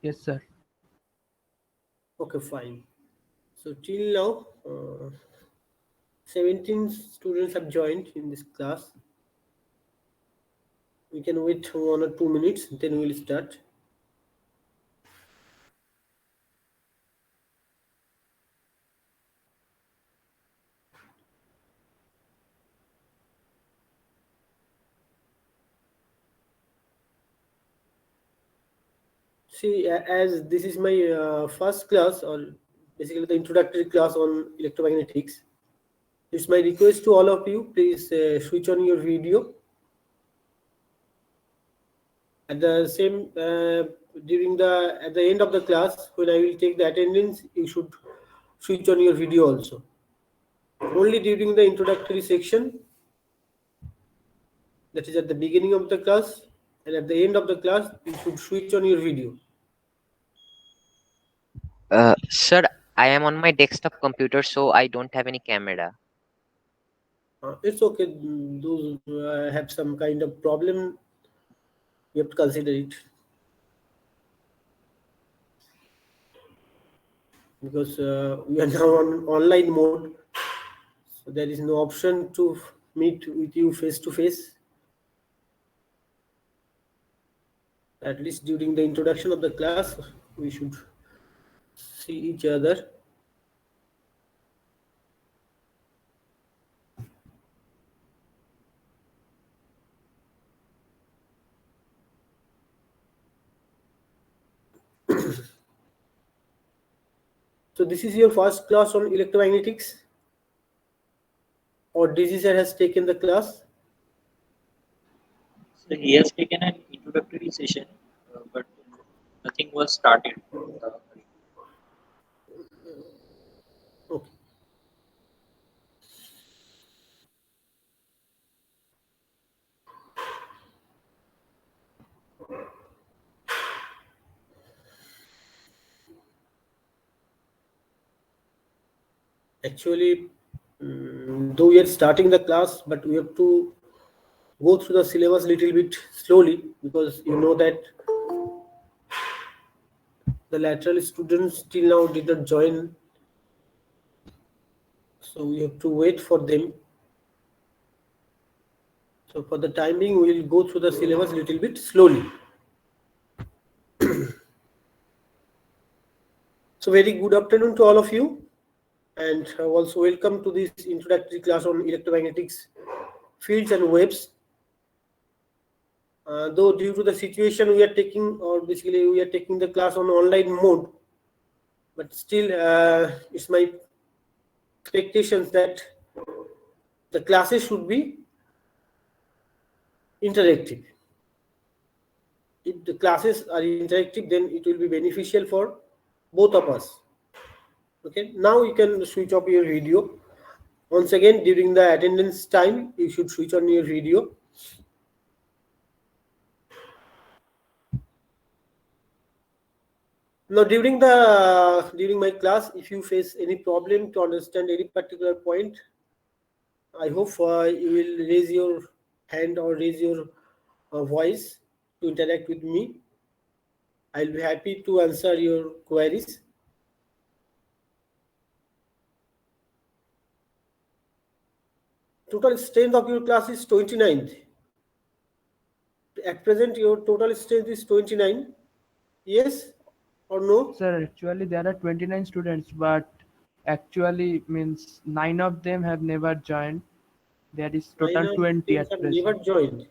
Yes, sir. Okay, fine. So till now, 17 students have joined in this class. We can wait 1 or 2 minutes, then we'll start. See, as this is my first class, or basically the introductory class on electromagnetics, it's my request to all of you, please switch on your video. At the same at the end of the class, when I will take the attendance, you should switch on your video also. Only during the introductory section, that is at the beginning of the class, and at the end of the class, you should switch on your video. Sir, I am on my desktop computer, so I don't have any camera. It's okay. Those have some kind of problem, you have to consider it, because we are now on online mode, so there is no option to meet with you face to face. At least during the introduction of the class, we should see each other. So this is your first class on electromagnetics, or DC sir has taken the class? So he has taken an introductory session, but nothing was started. Okay. Actually, though we are starting the class, but we have to go through the syllabus a little bit slowly, because you know that the lateral students till now did not join, so we have to wait for them. So for the time being, we will go through the syllabus a little bit slowly. So very good afternoon to all of you, and also welcome to this introductory class on electromagnetics, fields and waves. Though due to the situation we are taking, or basically we are taking the class on online mode, but still it's my expectations that the classes should be interactive. If the classes are interactive, then it will be beneficial for both of us. Okay, now you can switch off your video. Once again, during the attendance time, you should switch on your video. Now during my class, if you face any problem to understand any particular point, I hope you will raise your hand or raise your voice to interact with me. I'll be happy to answer your queries. Total strength of your class is 29. At present, your total strength is 29. Yes or no? Sir, actually there are 29 students, but actually means 9 of them have never joined. There is 9 total of 20 students at have never present. joined.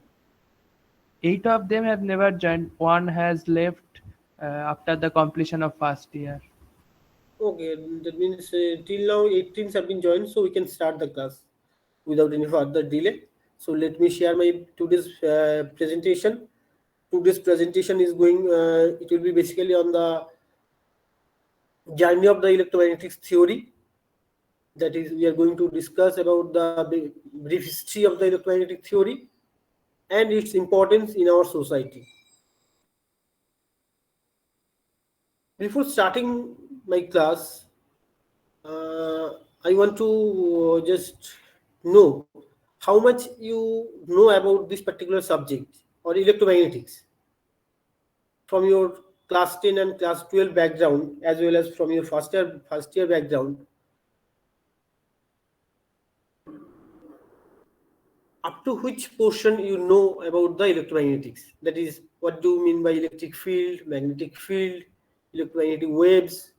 8 of them have never joined. One has left after the completion of first year. Okay, that means till now 18s have been joined, so we can start the class without any further delay. So let me share my today's presentation. Today's presentation is going, it will be basically on the journey of the electromagnetics theory. That is, we are going to discuss about the brief history of the electromagnetic theory and its importance in our society. Before starting my class, I want to just know how much you know about this particular subject or electromagnetics from your class 10 and class 12 background, as well as from your first year background, up to which portion you know about the electromagnetics? That is, what do you mean by electric field, magnetic field, electromagnetic waves?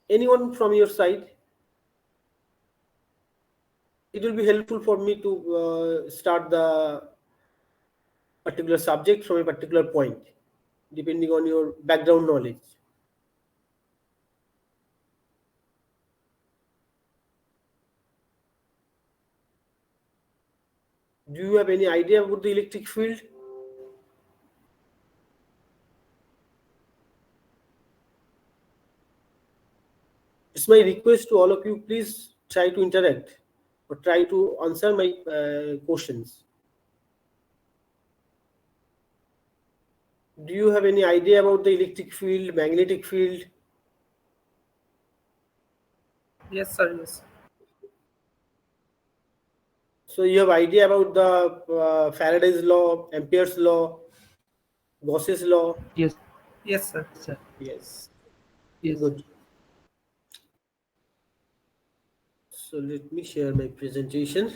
Anyone from your side? It will be helpful for me to start the particular subject from a particular point, depending on your background knowledge. Do you have any idea about the electric field? It's my request to all of you, please try to interact or try to answer my questions. Do you have any idea about the electric field, magnetic field? Yes, sir. Yes. So you have idea about the Faraday's law, Ampere's law, Gauss's law? Yes, Yes, sir. sir. Yes. Yes. Good. So let me share my presentation.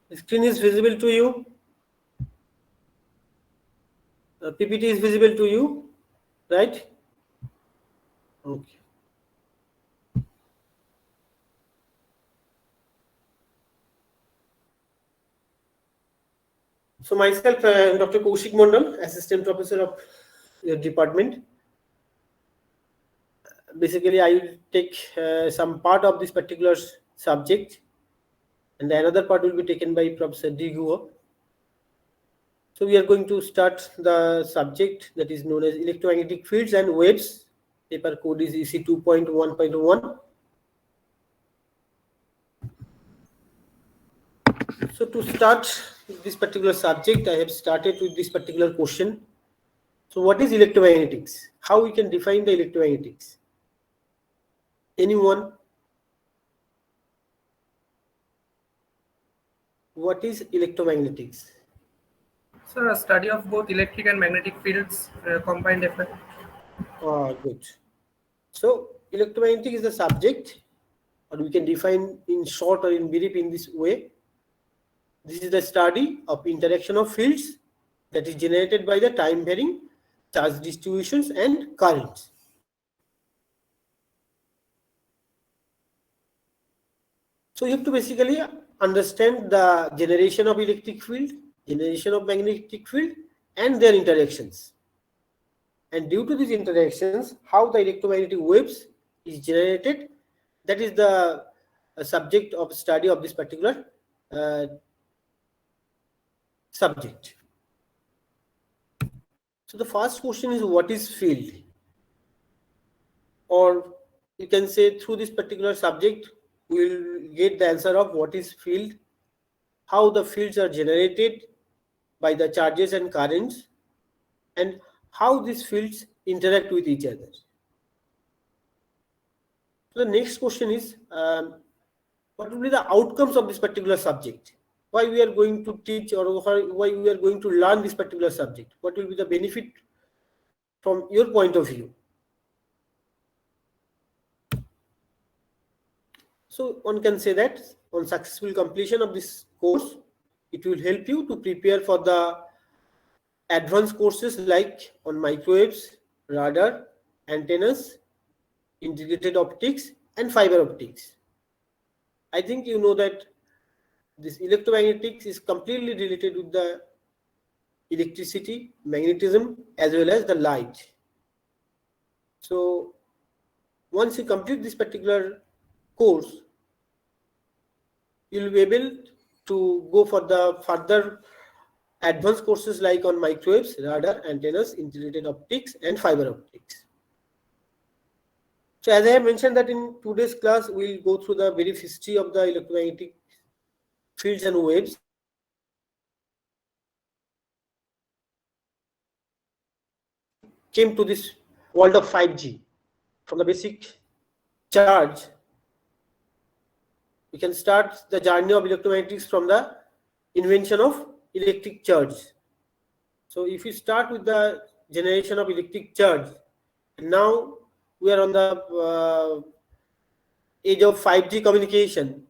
The screen is visible to you? PPT is visible to you, right? Okay. So myself, Dr. Kaushik Mondal, Assistant Professor of your department. Basically, I will take some part of this particular subject, and the another part will be taken by Professor D. Guo. So we are going to start the subject that is known as electromagnetic fields and waves. Paper code is EC 2.1.1. So to start this particular subject, I have started with this particular question. So what is electromagnetics? How we can define the electromagnetics? Anyone? What is electromagnetics? Sir, a study of both electric and magnetic fields combined effect. Good. So electromagnetic is the subject, or we can define in short or in brief in this way. This is the study of interaction of fields that is generated by the time varying charge distributions and currents. So you have to basically understand the generation of electric field, generation of magnetic field, and their interactions. And due to these interactions, how the electromagnetic waves is generated, that is the subject of study of this particular subject. So the first question is, what is field? Or you can say through this particular subject, we will get the answer of what is field, how the fields are generated by the charges and currents, and how these fields interact with each other. So the next question is, what will be the outcomes of this particular subject? Why we are going to teach, or why we are going to learn this particular subject? What will be the benefit from your point of view? So one can say that on successful completion of this course, it will help you to prepare for the advanced courses like on microwaves, radar, antennas, integrated optics, and fiber optics. I think you know that this electromagnetics is completely related with the electricity, magnetism, as well as the light. So once you complete this particular course, you will be able to go for the further advanced courses like on microwaves, radar, antennas, integrated optics, and fiber optics. So as I have mentioned that in today's class, we'll go through the brief history of the electromagnetic fields and waves. Came to this world of 5G. From the basic charge, we can start the journey of electromagnetics from the invention of electric charge. So if we start with the generation of electric charge, now we are on the age of 5G communication.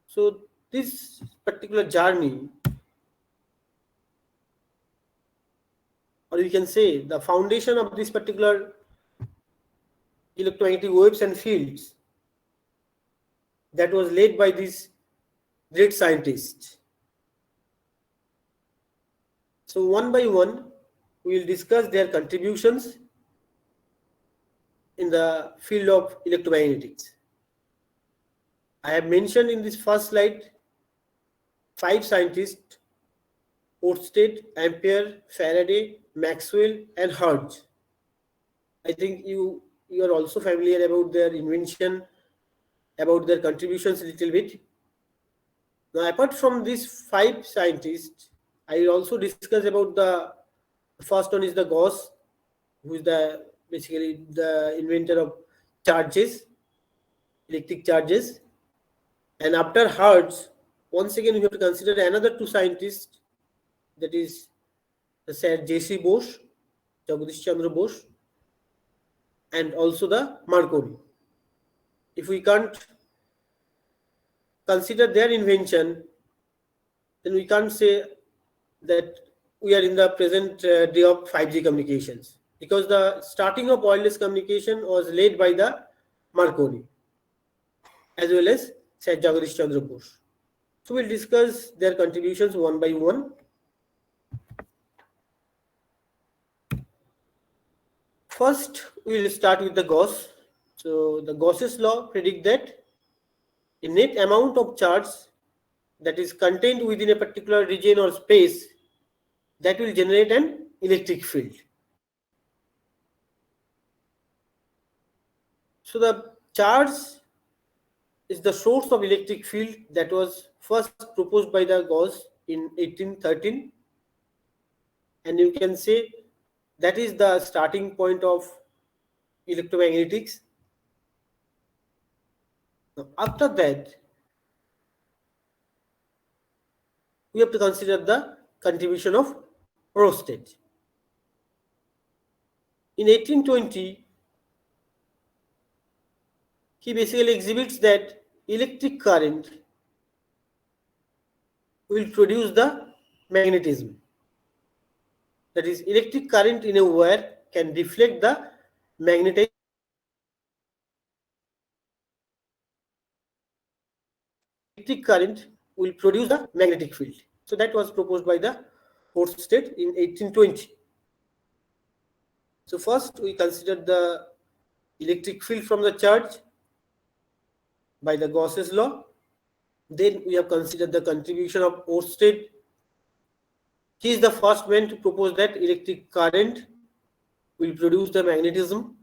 So this particular journey, or you can say the foundation of this particular electromagnetic waves and fields, that was laid by these great scientists. So one by one, we will discuss their contributions in the field of electromagnetics. I have mentioned in this first slide 5 scientists: Oersted, Ampere, Faraday, Maxwell, and Hertz. I think you are also familiar about their invention, about their contributions a little bit. Now, apart from these 5 scientists, I will also discuss about the first one is the Gauss, who is basically the inventor of charges, electric charges. And after Hertz, once again we have to consider another 2 scientists, that is Sir J.C. Bose, Jagadish Chandra Bose, and also the Marconi. If we can't consider their invention, then we can't say that we are in the present day of 5G communications, because the starting of wireless communication was laid by the Marconi as well as Sir Jagadish Chandra Bose. So we'll discuss their contributions one by one. First, we will start with the Gauss. So the Gauss's law predicts that a net amount of charge that is contained within a particular region or space, that will generate an electric field. So the charge is the source of electric field that was first proposed by the Gauss in 1813, and you can say that is the starting point of electromagnetics. Now, after that, we have to consider the contribution of Oersted. In 1820, he basically exhibits that electric current will produce the magnetism. That is, electric current in a wire can deflect the magnetic current will produce the magnetic field. So that was proposed by the Oersted in 1820. So first we considered the electric field from the charge by the Gauss's law. Then we have considered the contribution of Oersted. He is the first man to propose that electric current will produce the magnetism.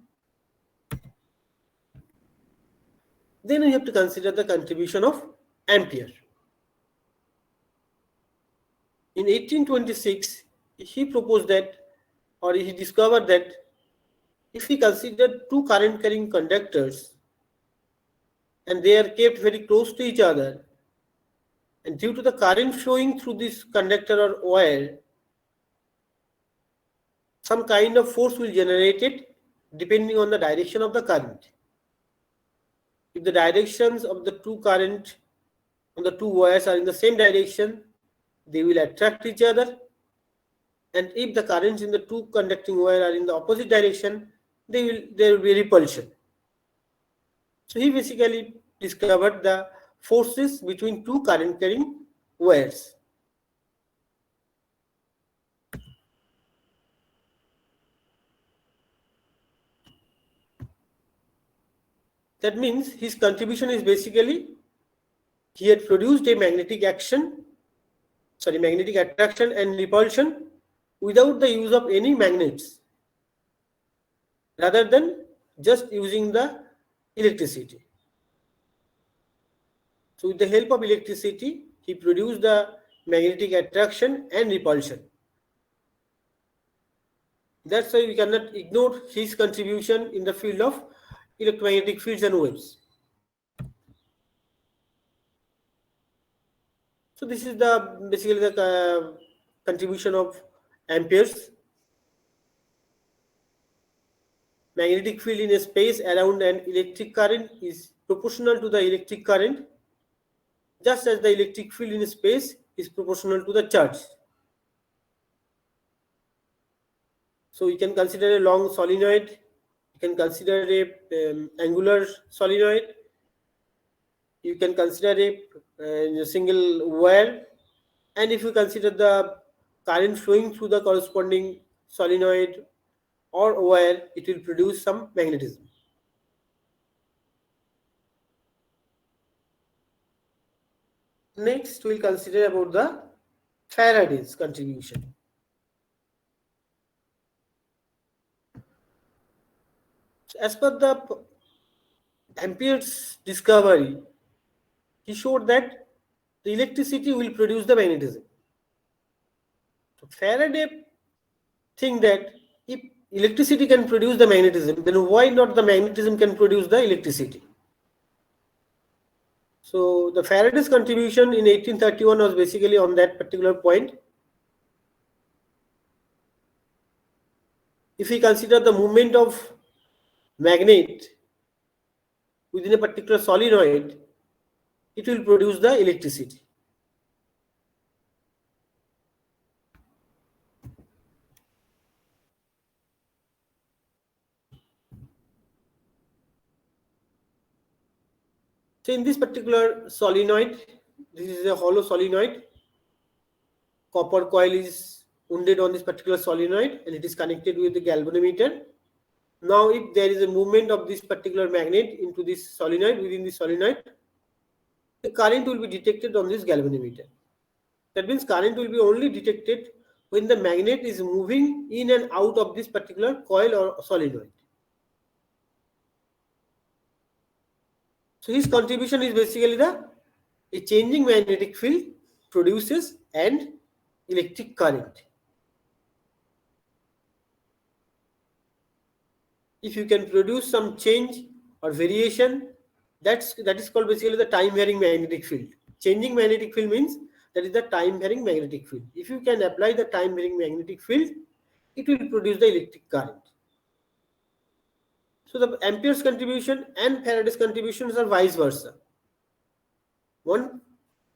Then we have to consider the contribution of Ampere. In 1826, he proposed that, or he discovered that if we consider 2 current carrying conductors and they are kept very close to each other, and due to the current flowing through this conductor or wire, some kind of force will generate it depending on the direction of the current. If the directions of the 2 current on the 2 wires are in the same direction, they will attract each other, and if the currents in the 2 conducting wire are in the opposite direction, there will be repulsion. So he basically discovered the forces between 2 current carrying wires. That means his contribution is basically he had produced a magnetic attraction and repulsion without the use of any magnets, rather than just using the electricity. So with the help of electricity, he produced the magnetic attraction and repulsion. That's why we cannot ignore his contribution in the field of electromagnetic fields and waves. So this is basically the contribution of Ampere's. Magnetic field in a space around an electric current is proportional to the electric current, just as the electric field in a space is proportional to the charge. So you can consider a long solenoid, you can consider a angular solenoid, you can consider a single wire, and if you consider the current flowing through the corresponding solenoid or wire, it will produce some magnetism. Next, we'll consider about the Faraday's contribution. So as per the Ampere's discovery, he showed that the electricity will produce the magnetism. So Faraday think that if electricity can produce the magnetism, then why not the magnetism can produce the electricity? So the Faraday's contribution in 1831 was basically on that particular point. If we consider the movement of magnet within a particular solenoid, it will produce the electricity. So in this particular solenoid, this is a hollow solenoid. Copper coil is wounded on this particular solenoid and it is connected with the galvanometer. Now if there is a movement of this particular magnet into this solenoid, within the solenoid, the current will be detected on this galvanometer. That means current will be only detected when the magnet is moving in and out of this particular coil or solenoid. So his contribution is basically a changing magnetic field produces an electric current. If you can produce some change or variation, that is called basically the time varying magnetic field. Changing magnetic field means that is the time varying magnetic field. If you can apply the time varying magnetic field, it will produce the electric current. So the Ampere's contribution and Faraday's contributions are vice versa. One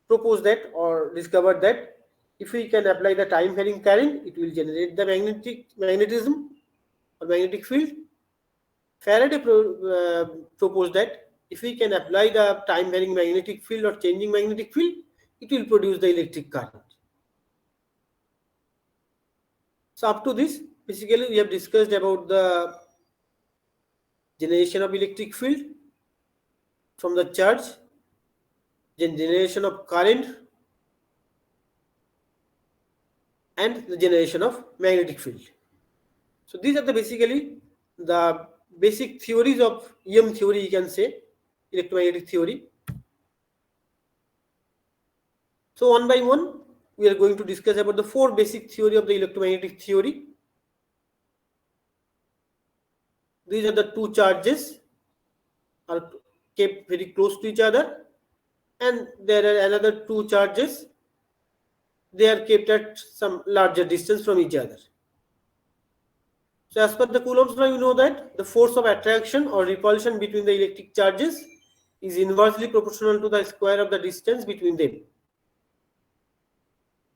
proposed that or discovered that if we can apply the time varying current, it will generate the magnetism or magnetic field. Faraday proposed that if we can apply the time varying magnetic field or changing magnetic field, it will produce the electric current. So up to this, basically we have discussed about the generation of electric field from the charge, then generation of current, and the generation of magnetic field. So these are basically the basic theories of EM theory, you can say, electromagnetic theory. So one by one, we are going to discuss about the four basic theory of the electromagnetic theory. These are the two charges are kept very close to each other, and there are another two charges, they are kept at some larger distance from each other. So as per the Coulomb's law, you know that the force of attraction or repulsion between the electric charges is inversely proportional to the square of the distance between them.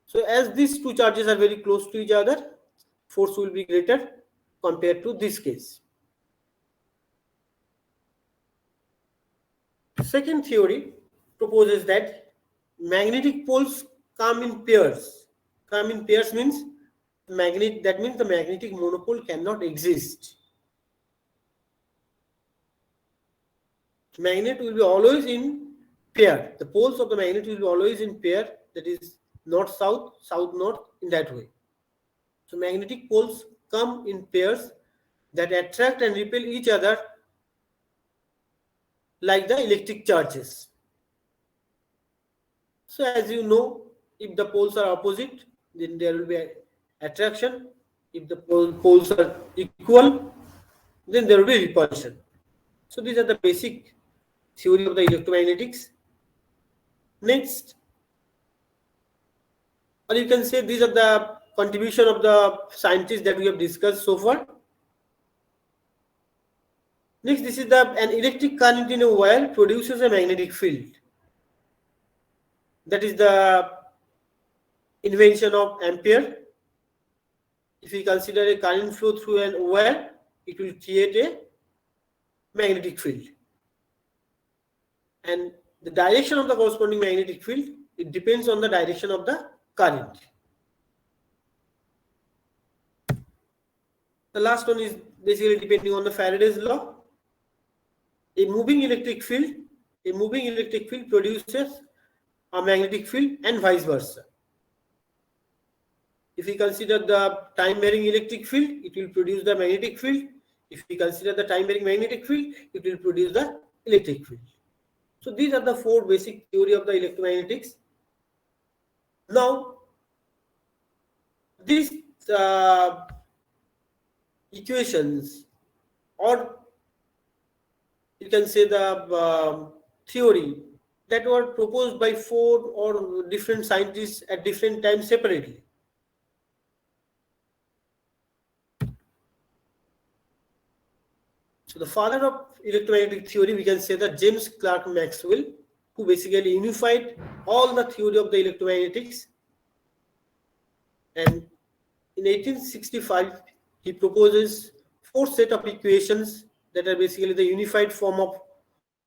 So as these two charges are very close to each other, force will be greater compared to this case. Second theory proposes that magnetic poles come in pairs. Come in pairs means that means the magnetic monopole cannot exist. Magnet will be always in pair. The poles of the magnet will be always in pair, that is north-south, south-north, in that way. So magnetic poles come in pairs that attract and repel each other like the electric charges. So as you know, if the poles are opposite, then there will be attraction. If the poles are equal, then there will be repulsion. So these are the basic theory of the electromagnetics. Next, or you can say these are the contribution of the scientists that we have discussed so far. Next, this is an electric current in a wire produces a magnetic field. That is the invention of Ampere. If we consider a current flow through an wire, it will create a magnetic field. And the direction of the corresponding magnetic field, it depends on the direction of the current. The last one is basically depending on the Faraday's law. A moving electric field produces a magnetic field and vice versa. If we consider the time varying electric field, it will produce the magnetic field. If we consider the time varying magnetic field, it will produce the electric field. So these are the four basic theory of the electromagnetics. Now, these equations, or you can say the theory that were proposed by four or different scientists at different times separately. So the father of electromagnetic theory, we can say that James Clerk Maxwell, who basically unified all the theory of the electromagnetics. And in 1865, he proposes four set of equations that are basically the unified form of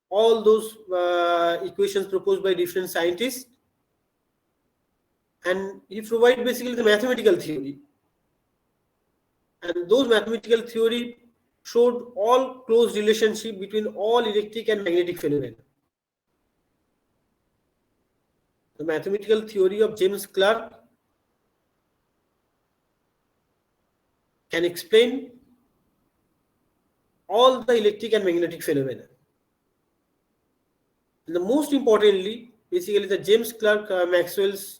all those equations proposed by different scientists. And he provided basically the mathematical theory. And those mathematical theory showed all close relationship between all electric and magnetic phenomena. The mathematical theory of James Clerk can explain all the electric and magnetic phenomena. And the most importantly, basically the James Clerk Maxwell's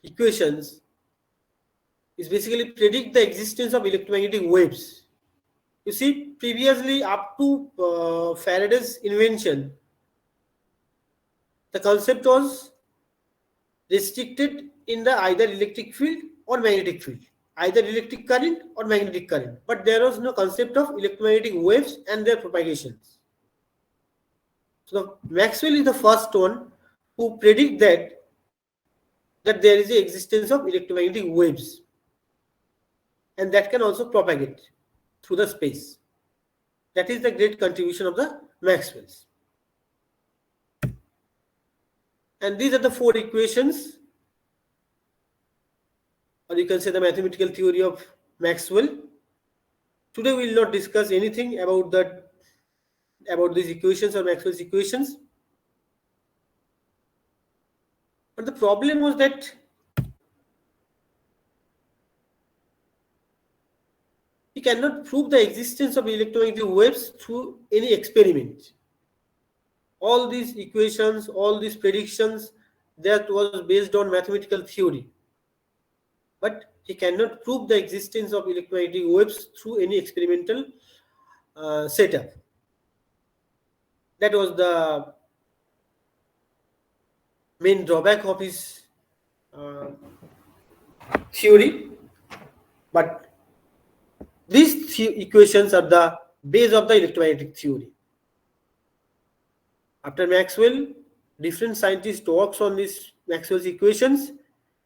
equations is basically predict the existence of electromagnetic waves. You see, previously up to Faraday's invention, the concept was restricted in the either electric field or magnetic field, either electric current or magnetic current, but there was no concept of electromagnetic waves and their propagations. So Maxwell is the first one who predict that there is the existence of electromagnetic waves, and that can also propagate through the space. That is the great contribution of the Maxwell's. And these are the four equations, or you can say the mathematical theory of Maxwell. Today we will not discuss anything about these equations or Maxwell's equations. But the problem was that we cannot prove the existence of electromagnetic waves through any experiment. All these equations, all these predictions, that was based on mathematical theory. But he cannot prove the existence of electromagnetic waves through any experimental setup. That was the main drawback of his theory. But these equations are the base of the electromagnetic theory. After Maxwell, different scientists works on these Maxwell's equations,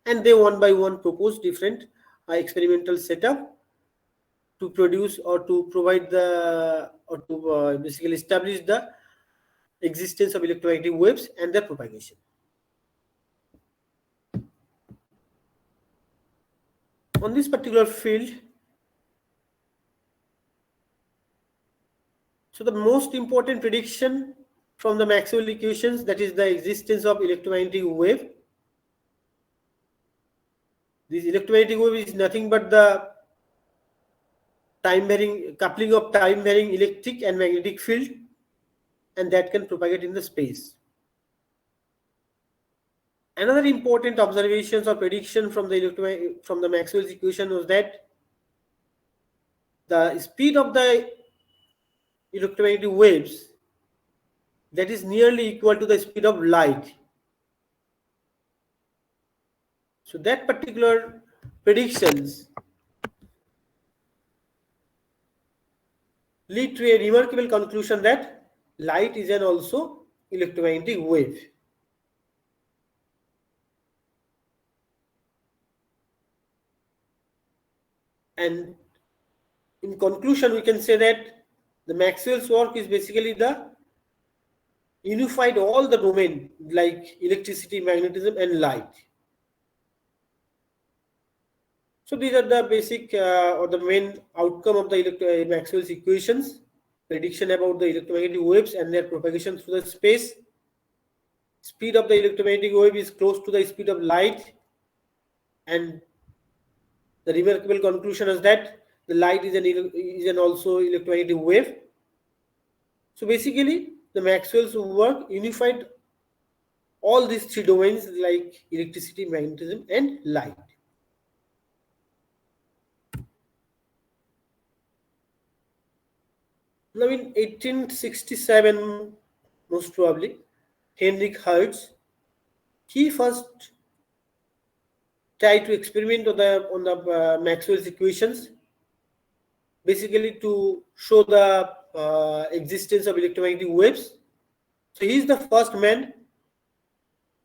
and they one by one propose different experimental setup to produce or to provide to basically establish the existence of electromagnetic waves and their propagation. On this particular field, so the most important prediction from the Maxwell equations, that is the existence of electromagnetic wave. This electromagnetic wave is nothing but the coupling of time varying electric and magnetic field, and that can propagate in the space. Another important observations or prediction from the Maxwell's equation was that the speed of the electromagnetic waves that is nearly equal to the speed of light. So that particular predictions lead to a remarkable conclusion that light is an also electromagnetic wave. And in conclusion, we can say that the Maxwell's work is basically the unified all the domain like electricity, magnetism, and light. So these are the basic or the main outcome of the Maxwell's equations: prediction about the electromagnetic waves and their propagation through the space. Speed of the electromagnetic wave is close to the speed of light, and the remarkable conclusion is that the light is an also electromagnetic wave. So basically, the Maxwell's work unified all these three domains like electricity, magnetism, and light. Now in 1867, most probably, Heinrich Hertz, he first tried to experiment on the Maxwell's equations, basically to show the existence of electromagnetic waves. So he is the first man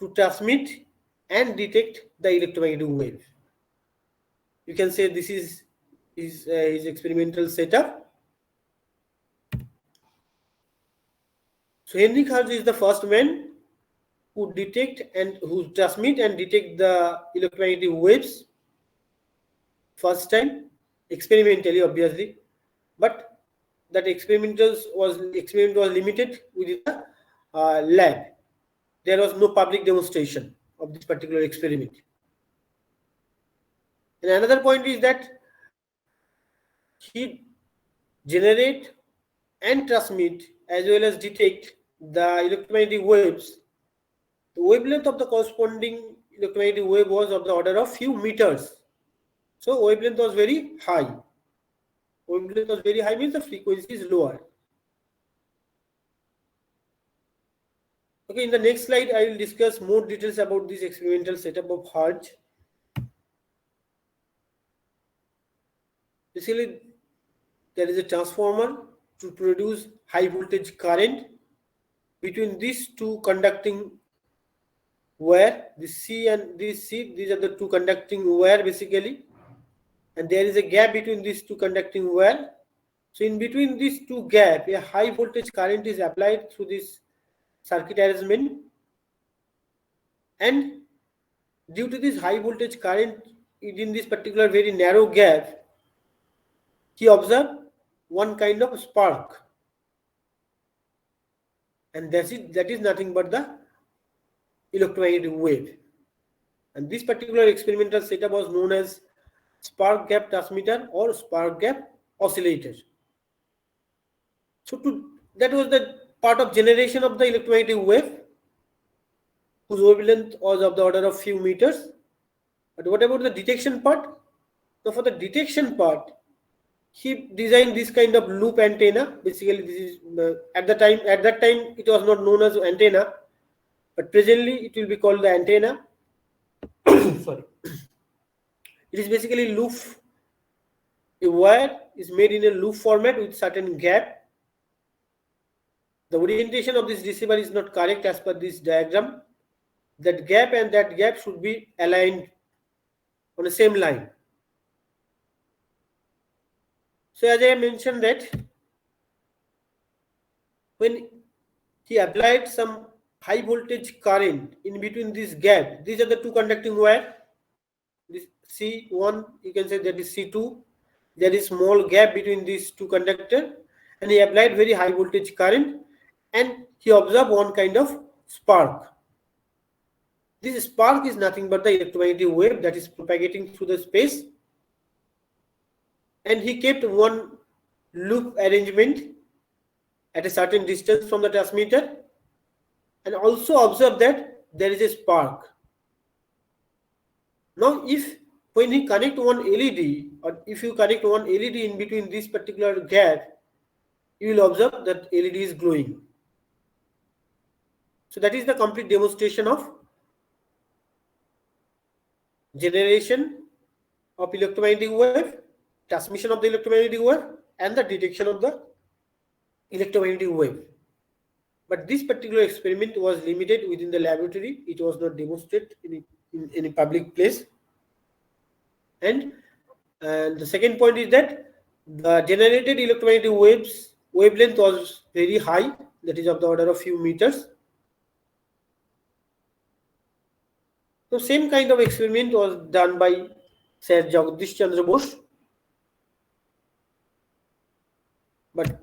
to transmit and detect the electromagnetic wave. You can say this is his experimental setup. So Heinrich Hertz is the first man who transmit and detect the electromagnetic waves first time, experimentally obviously, but that experiment was limited within the lab. There was no public demonstration of this particular experiment. And another point is that he generate and transmit as well as detect the electromagnetic waves. The wavelength of the corresponding electromagnetic wave was of the order of few meters. So wavelength was very high. Wavelength was very high means the frequency is lower. Okay, in the next slide, I will discuss more details about this experimental setup of Hertz. Basically, there is a transformer to produce high voltage current between these two conducting wire, this C and this C. These are the two conducting wire basically, and there is a gap between these two conducting wire. So in between these two gap, a high voltage current is applied through this circuit arrangement, and due to this high voltage current in this particular very narrow gap, he observed one kind of spark, and that is nothing but the electromagnetic wave. And this particular experimental setup was known as spark gap transmitter or spark gap oscillator. So that was the part of generation of the electromagnetic wave, whose wavelength was of the order of few meters. But what about the detection part? So for the detection part, he designed this kind of loop antenna. Basically, this is at that time it was not known as antenna, but presently it will be called the antenna. Sorry. It is basically loop. A wire is made in a loop format with certain gap. The orientation of this receiver is not correct as per this diagram. That gap and that gap should be aligned on the same line. So as I mentioned that when he applied some high voltage current in between this gap, these are the two conducting wire. This C1, you can say that is C2. There is small gap between these two conductors, and he applied very high voltage current, and he observed one kind of spark. This spark is nothing but the electromagnetic wave that is propagating through the space. And he kept one loop arrangement at a certain distance from the transmitter, and also observed that there is a spark. Now, when you connect one LED, or if you connect one LED in between this particular gap, you will observe that LED is glowing. So that is the complete demonstration of generation of electromagnetic wave, transmission of the electromagnetic wave, and the detection of the electromagnetic wave. But this particular experiment was limited within the laboratory. It was not demonstrated in any public place. And the second point is that the generated electromagnetic wavelength was very high, that is of the order of few meters. So same kind of experiment was done by Sir Jagdish Chandra Bose, but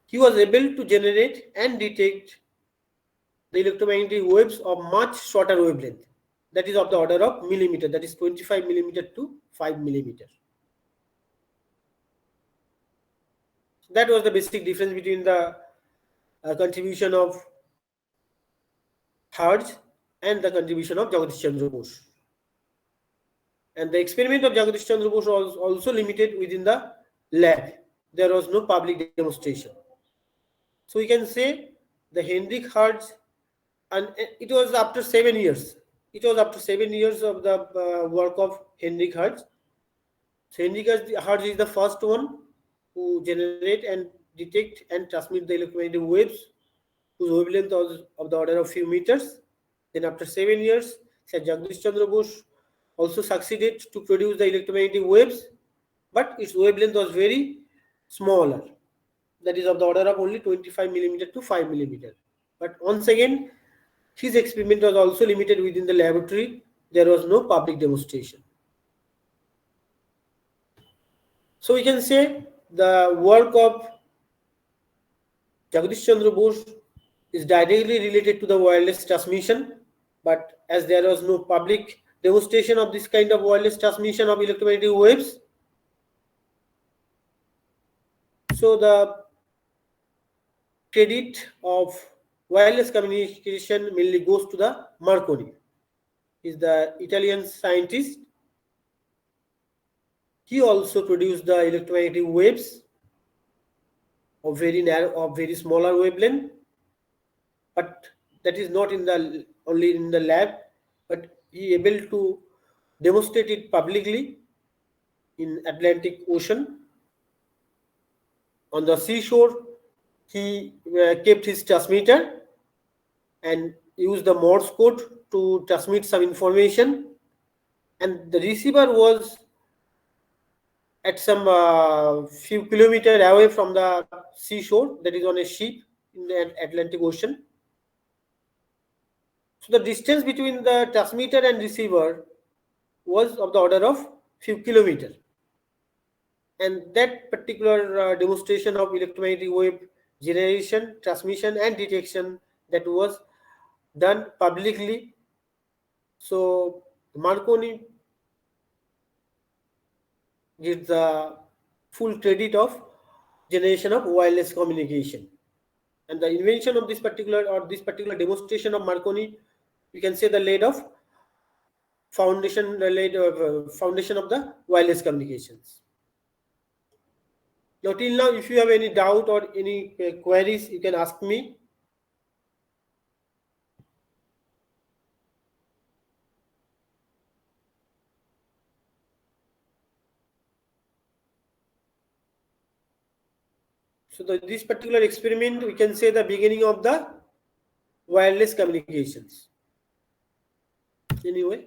he was able to generate and detect the electromagnetic waves of much shorter wavelength, that is of the order of millimeter, that is 25 millimeter to 5 millimeter. So that was the basic difference between the contribution of Hertz and the contribution of Jagdish Chandra Bose. And the experiment of Jagdish Chandra Bose was also limited within the lab. There was no public demonstration. So we can say the Hendrik Hertz, and it was after 7 years. It was after 7 years of the work of Hendrik Hertz. So Hendrik Hertz is the first one who generate and detect and transmit the electromagnetic waves whose wavelength was of the order of few meters. Then after 7 years, Sir Jagdish Chandra Bose also succeeded to produce the electromagnetic waves, but its wavelength was very smaller, that is of the order of only 25 millimeter to 5 millimeter. But once again, his experiment was also limited within the laboratory. There was no public demonstration. So we can say the work of Jagdish Chandra Bose is directly related to the wireless transmission, but as there was no public demonstration of this kind of wireless transmission of electromagnetic waves, so the credit of wireless communication mainly goes to the Marconi. He is the Italian scientist. He also produced the electromagnetic waves of very narrow, of very smaller wavelength, but that is not in the only in the lab, but he able to demonstrate it publicly in Atlantic Ocean. On the seashore, he kept his transmitter and used the Morse code to transmit some information, and the receiver was at some few kilometers away from the seashore, that is on a ship in the Atlantic Ocean. So the distance between the transmitter and receiver was of the order of few kilometers, and that particular demonstration of electromagnetic wave generation, transmission and detection, that was done publicly. So Marconi gets the full credit of generation of wireless communication, and the invention of this particular demonstration of Marconi, you can say the laid of foundation of the wireless communications. Now till now, if you have any doubt or any queries, you can ask me. So this particular experiment, we can say the beginning of the wireless communications. Anyway,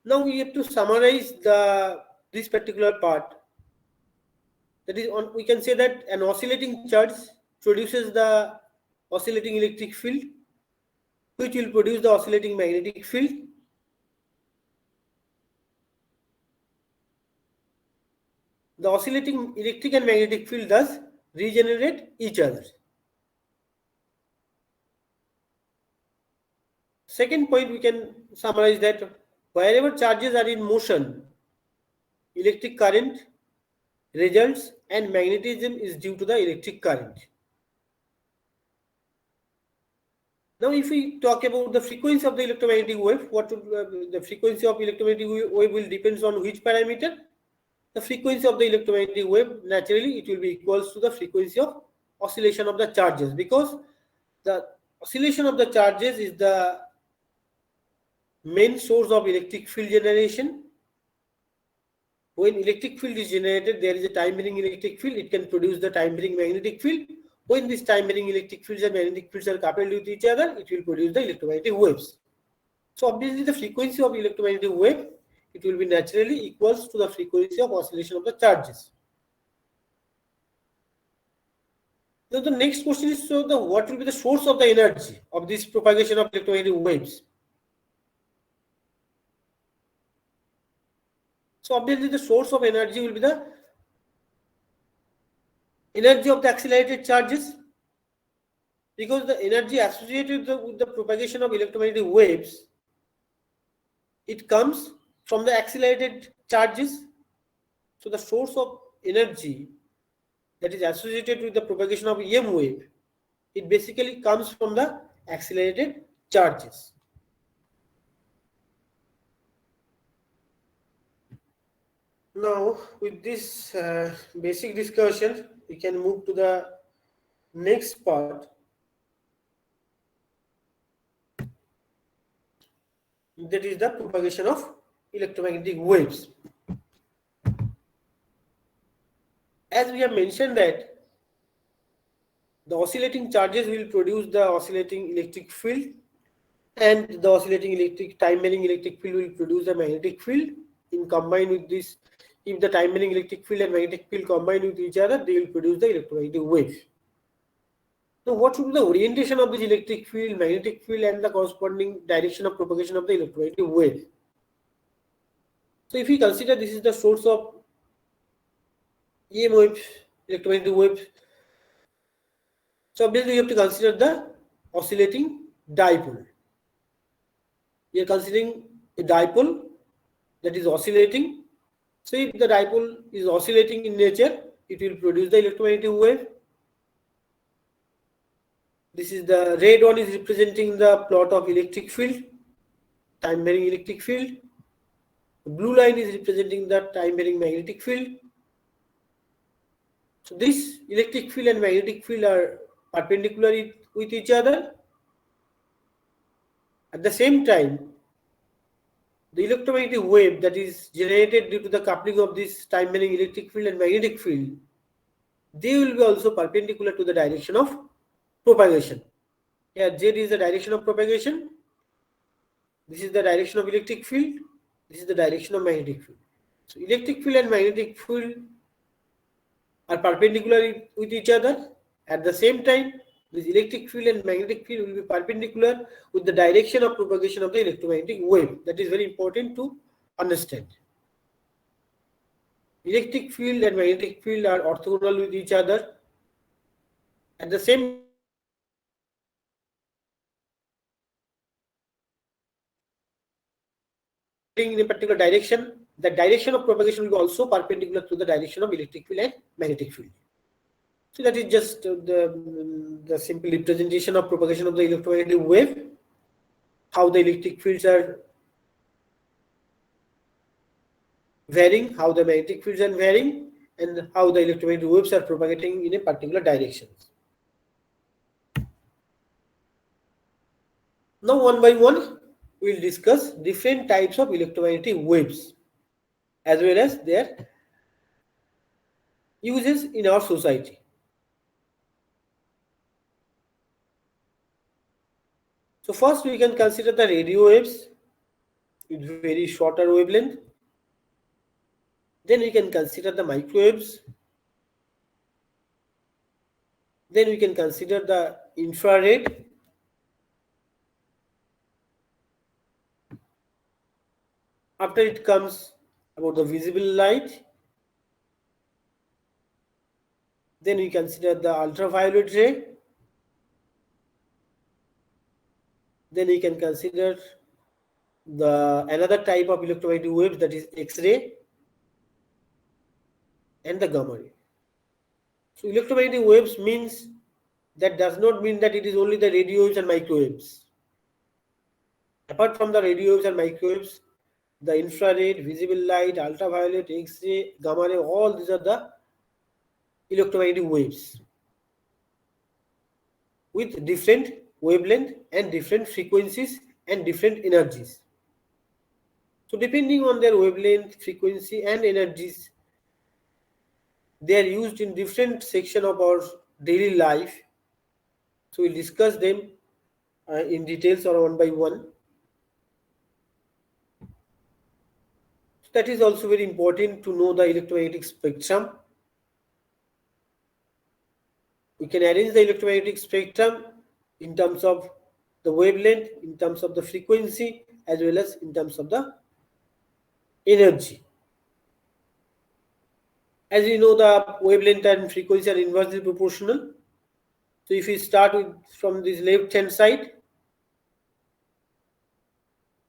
now we have to summarize this particular part. That is, we can say that an oscillating charge produces the oscillating electric field, which will produce the oscillating magnetic field. The oscillating electric and magnetic field thus regenerate each other. Second point, we can summarize that wherever charges are in motion, electric current results and magnetism is due to the electric current. Now, if we talk about the frequency of the electromagnetic wave, what would the frequency of electromagnetic wave will depends on which parameter? The frequency of the electromagnetic wave, naturally, it will be equals to the frequency of oscillation of the charges, because the oscillation of the charges is the main source of electric field generation. When electric field is generated, there is a time varying electric field. It can produce the time varying magnetic field. When these time varying electric fields and magnetic fields are coupled with each other, it will produce the electromagnetic waves. So obviously the frequency of electromagnetic wave, it will be naturally equals to the frequency of oscillation of the charges. Now the next question is, so what will be the source of the energy of this propagation of electromagnetic waves? So obviously the source of energy will be the energy of the accelerated charges, because the energy associated with the propagation of electromagnetic waves, it comes from the accelerated charges. So the source of energy that is associated with the propagation of EM wave, it basically comes from the accelerated charges. Now, with this basic discussion, we can move to the next part. That is the propagation of electromagnetic waves. As we have mentioned that the oscillating charges will produce the oscillating electric field, and the oscillating time varying electric field will produce the magnetic field. In combined with this, if the time varying electric field and magnetic field combine with each other, they will produce the electromagnetic wave. Now, what should be the orientation of this electric field, magnetic field, and the corresponding direction of propagation of the electromagnetic wave? So, if we consider this is the source of EM wave, electromagnetic wave, so obviously we have to consider the oscillating dipole. We are considering a dipole that is oscillating. So if the dipole is oscillating in nature, it will produce the electromagnetic wave. This is the red one is representing the plot of electric field, time varying electric field. The blue line is representing the time varying magnetic field. So this electric field and magnetic field are perpendicular with each other. At the same time, the electromagnetic wave that is generated due to the coupling of this time varying electric field and magnetic field, they will be also perpendicular to the direction of propagation. Here Z is the direction of propagation. This is the direction of electric field. This is the direction of magnetic field. So electric field and magnetic field are perpendicular with each other. At the same time, this electric field and magnetic field will be perpendicular with the direction of propagation of the electromagnetic wave. That is very important to understand. Electric field and magnetic field are orthogonal with each other. At the same in a particular direction, the direction of propagation will be also perpendicular to the direction of electric field and magnetic field. So that is just the simple representation of propagation of the electromagnetic wave, how the electric fields are varying, how the magnetic fields are varying, and how the electromagnetic waves are propagating in a particular direction. Now, one by one, we will discuss different types of electromagnetic waves as well as their uses in our society. So first we can consider the radio waves with very shorter wavelength. Then we can consider the microwaves. Then we can consider the infrared. After it comes about the visible light. Then we consider the ultraviolet ray. Then we can consider the another type of electromagnetic waves, that is X-ray and the gamma ray. So electromagnetic waves means that does not mean that it is only the radio waves and microwaves. Apart from the radio waves and microwaves, the infrared, visible light, ultraviolet, X-ray, gamma ray, all these are the electromagnetic waves with different wavelength and different frequencies and different energies. So depending on their wavelength, frequency and energies, they are used in different section of our daily life. So we'll discuss them in details or one by one. That is also very important to know the electromagnetic spectrum. We can arrange the electromagnetic spectrum in terms of the wavelength, in terms of the frequency, as well as in terms of the energy. As you know, the wavelength and frequency are inversely proportional. So if we start from this left hand side,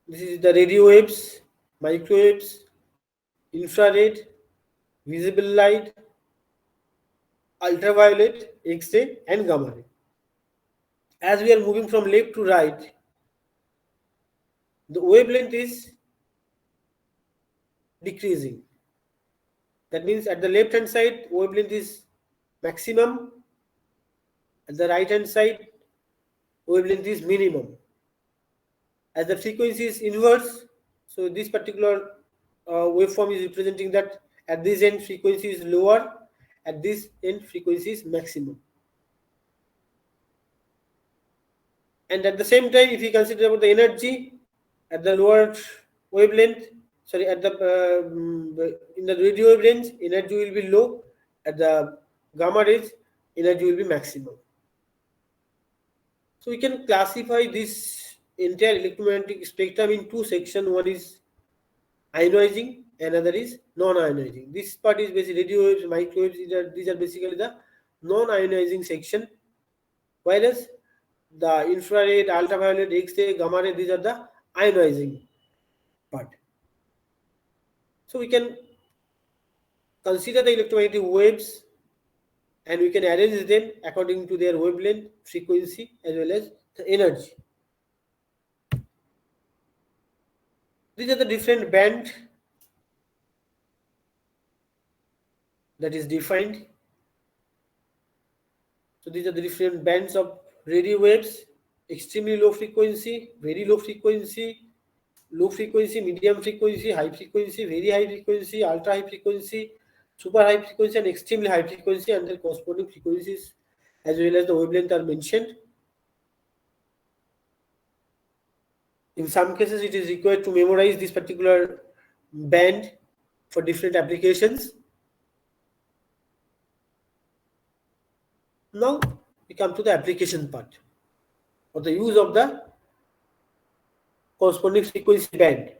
this is the radio waves, microwaves, infrared, visible light, ultraviolet, X-ray and gamma ray. As we are moving from left to right, the wavelength is decreasing. That means at the left hand side, wavelength is maximum. At the right hand side, wavelength is minimum. As the frequency is inverse, so this particular waveform is representing that at this end frequency is lower, at this end frequency is maximum. And at the same time, if you consider about the energy, at the lower wavelength, sorry, at the in the radio wavelength, energy will be low. At the gamma rays, energy will be maximum. So we can classify this entire electromagnetic spectrum in two sections. One is ionizing, another is non-ionizing. This part is basically radio waves, microwaves. These are basically the non-ionizing section, whereas the infrared, ultraviolet, X-ray, gamma ray, these are the ionizing part. So we can consider the electromagnetic waves and we can arrange them according to their wavelength, frequency as well as the energy. These are the different bands that is defined. So these are the different bands of radio waves: extremely low frequency, very low frequency, medium frequency, high frequency, very high frequency, ultra high frequency, super high frequency and extremely high frequency, and their corresponding frequencies as well as the wavelength are mentioned. In some cases, it is required to memorize this particular band for different applications. Now we come to the application part, or the use of the corresponding frequency band.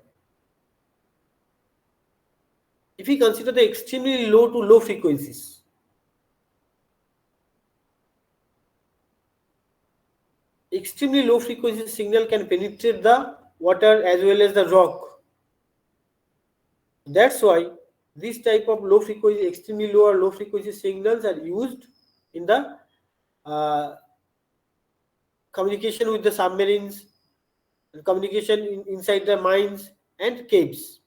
If we consider the extremely low to low frequencies, extremely low frequency signal can penetrate the water as well as the rock. That's why this type of low frequency, extremely low or low frequency signals are used in the communication with the submarines, and communication inside the mines and caves.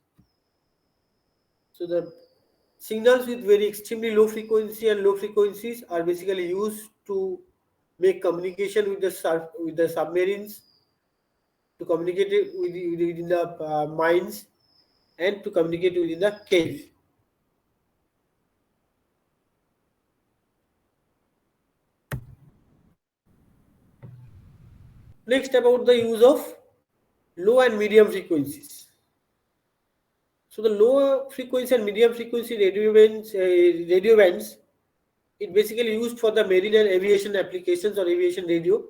So the signals with very extremely low frequency and low frequencies are basically used to make communication with the submarines, to communicate within the mines, and to communicate within the cave. Next, about the use of low and medium frequencies. So the low frequency and medium frequency radio bands, it basically used for the marine and aviation applications or aviation radio,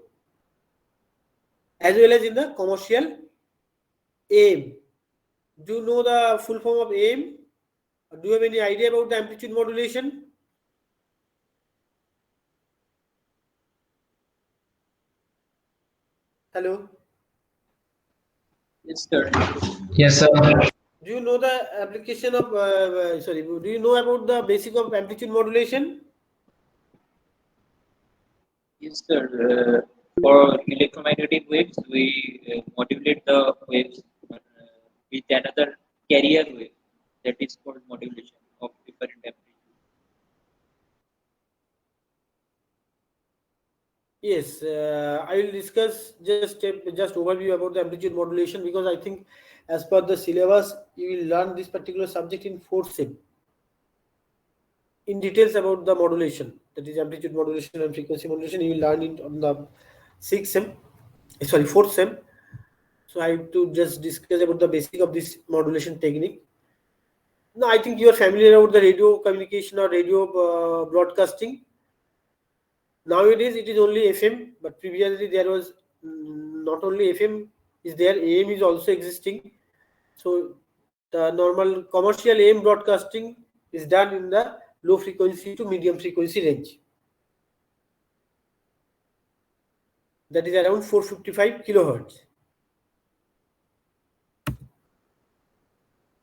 as well as in the commercial AM. Do you know the full form of AM? Or do you have any idea about the amplitude modulation? Hello? Yes, sir. Yes, sir. Do you know the application of, do you know about the basic of amplitude modulation? Yes, sir. For electromagnetic waves, we modulate the waves with another carrier wave that is called modulation of different amplitude. Yes, I will discuss just overview about the amplitude modulation, because I think as per the syllabus you will learn this particular subject in 4th sem in details about the modulation, that is amplitude modulation and frequency modulation. You will learn it on the 6th sem, sorry 4th sem. So I have to just discuss about the basic of this modulation technique. Now I think you are familiar about the radio communication or radio broadcasting. Nowadays it is only FM, but previously there was not only FM is there, AM is also existing. So the normal commercial AM broadcasting is done in the low frequency to medium frequency range. That is around 455 kilohertz.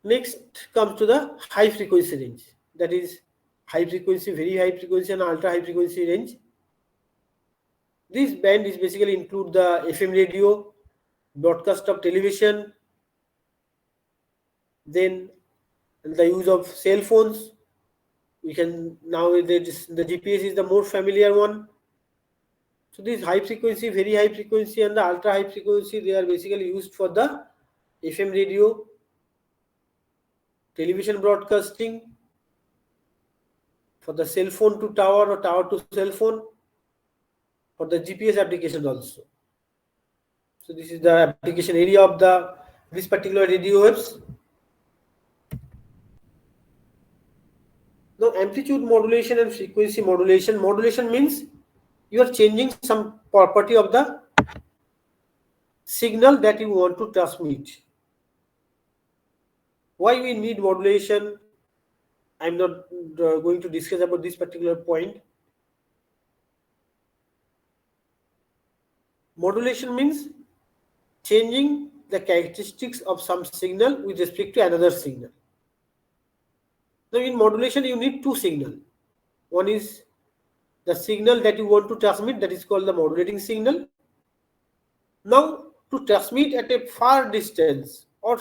Next comes to the high frequency range. That is high frequency, very high frequency and ultra high frequency range. This band is basically include the FM radio, broadcast of television, then the use of cell phones. We can nowadays the GPS is the more familiar one. So this high frequency, very high frequency and the ultra high frequency, they are basically used for the FM radio, television broadcasting, for the cell phone to tower or tower to cell phone, for the GPS application also. So this is the application area of this particular radio waves. Now amplitude modulation and frequency modulation. Modulation means you are changing some property of the signal that you want to transmit. Why we need modulation? I'm not going to discuss about this particular point. Modulation means changing the characteristics of some signal with respect to another signal. Now in modulation you need two signals. One is the signal that you want to transmit, that is called the modulating signal. Now to transmit at a far distance or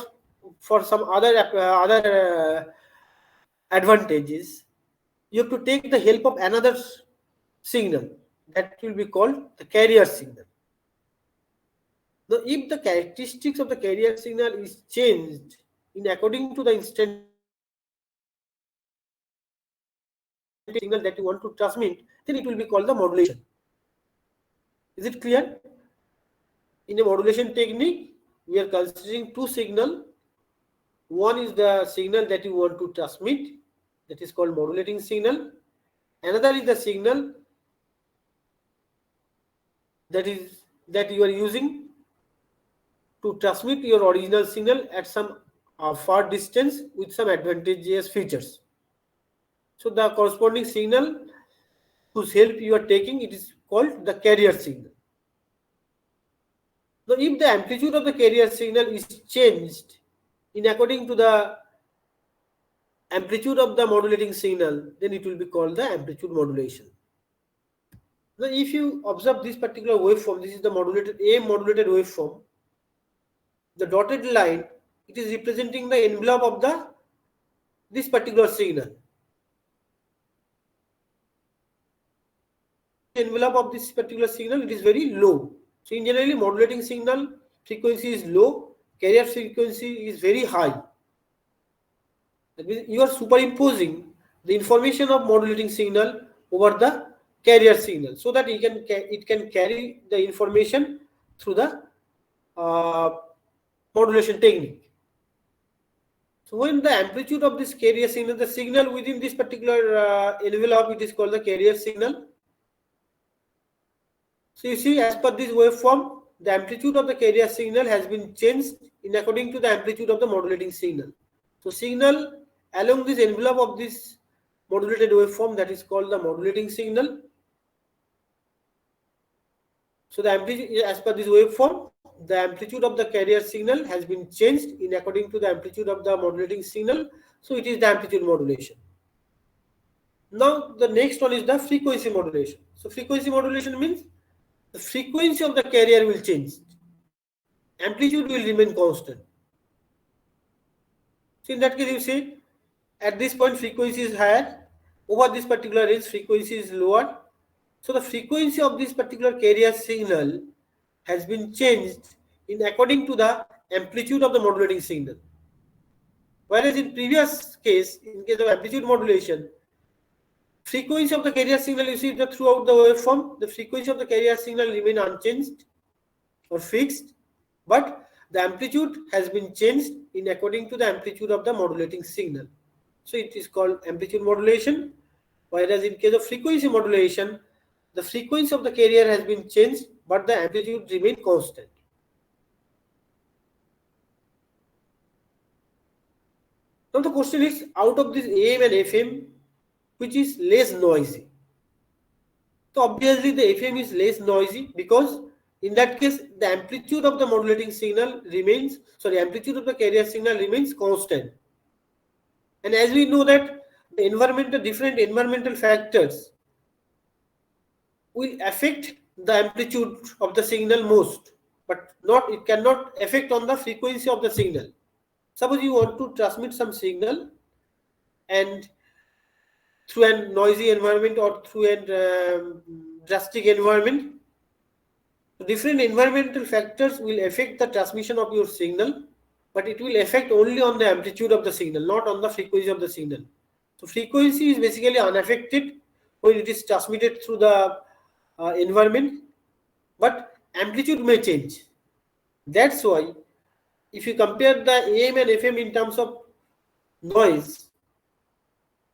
for some other advantages, you have to take the help of another signal that will be called the carrier signal. Now, if the characteristics of the carrier signal is changed in according to the instant signal that you want to transmit, then it will be called the modulation. Is it clear? In a modulation technique, we are considering two signals. One is the signal that you want to transmit, that is called modulating signal. Another is the signal that you are using to transmit your original signal at some far distance with some advantageous features. So the corresponding signal whose help you are taking, it is called the carrier signal. Now if the amplitude of the carrier signal is changed in according to the amplitude of the modulating signal, then it will be called the amplitude modulation. Now if you observe this particular waveform, this is the modulated AM modulated waveform. The dotted line, it is representing the envelope of this particular signal. Envelope of this particular signal, it is very low. So in generally modulating signal frequency is low, carrier frequency is very high. That means you are superimposing the information of modulating signal over the carrier signal, so that it can carry the information through the modulation technique. So when the amplitude of this carrier signal, the signal within this particular envelope, it is called the carrier signal. So you see, as per this waveform, the amplitude of the carrier signal has been changed in according to the amplitude of the modulating signal. So signal along this envelope of this modulated waveform, that is called the modulating signal. So the amplitude, as per this waveform, the amplitude of the carrier signal has been changed in according to the amplitude of the modulating signal. So it is the amplitude modulation. Now the next one is the frequency modulation. So frequency modulation means the frequency of the carrier will change. Amplitude will remain constant. So in that case, you see, at this point frequency is higher, over this particular range frequency is lower. So the frequency of this particular carrier signal has been changed in according to the amplitude of the modulating signal. Whereas in previous case, in case of amplitude modulation, frequency of the carrier signal, you see that throughout the waveform, the frequency of the carrier signal remain unchanged or fixed, but the amplitude has been changed in according to the amplitude of the modulating signal. So it is called amplitude modulation. Whereas in case of frequency modulation, the frequency of the carrier has been changed, but the amplitude remain constant. Now the question is, out of this AM and FM, which is less noisy? So obviously the FM is less noisy, because in that case the amplitude of the modulating signal remains, amplitude of the carrier signal remains constant. And as we know that the different environmental factors will affect the amplitude of the signal most, but it cannot affect on the frequency of the signal. Suppose you want to transmit some signal and through a noisy environment or through a drastic environment, different environmental factors will affect the transmission of your signal, but it will affect only on the amplitude of the signal, not on the frequency of the signal. So frequency is basically unaffected when it is transmitted through the environment, but amplitude may change. That's why if you compare the AM and FM in terms of noise,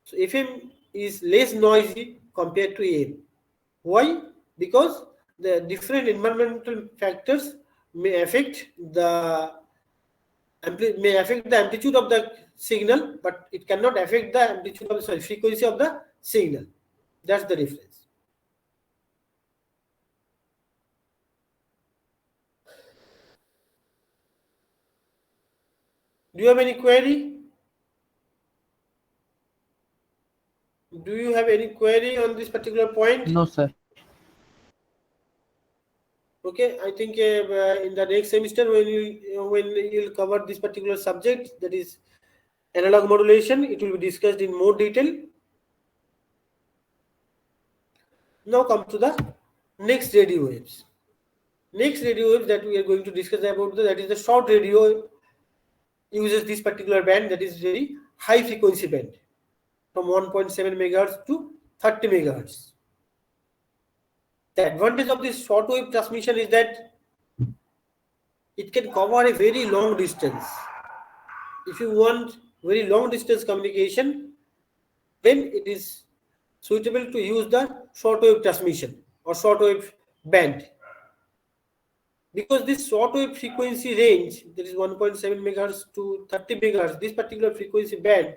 so FM is less noisy compared to AM. Why? Because the different environmental factors may affect the amplitude of the signal, but it cannot affect the amplitude of frequency of the signal. That's the difference. Do you have any query? Do you have any query on this particular point? No, sir. Okay, I think in the next semester when you'll cover this particular subject, that is analog modulation, it will be discussed in more detail. Now come to the next radio waves. Next radio waves that we are going to discuss about, that is the short radio, uses this particular band, that is very high frequency band, from 1.7 megahertz to 30 megahertz. The advantage of this short wave transmission is that it can cover a very long distance. If you want very long distance communication, then it is suitable to use the short wave transmission or short wave band. Because this short wave frequency range, that is 1.7 megahertz to 30 megahertz, this particular frequency band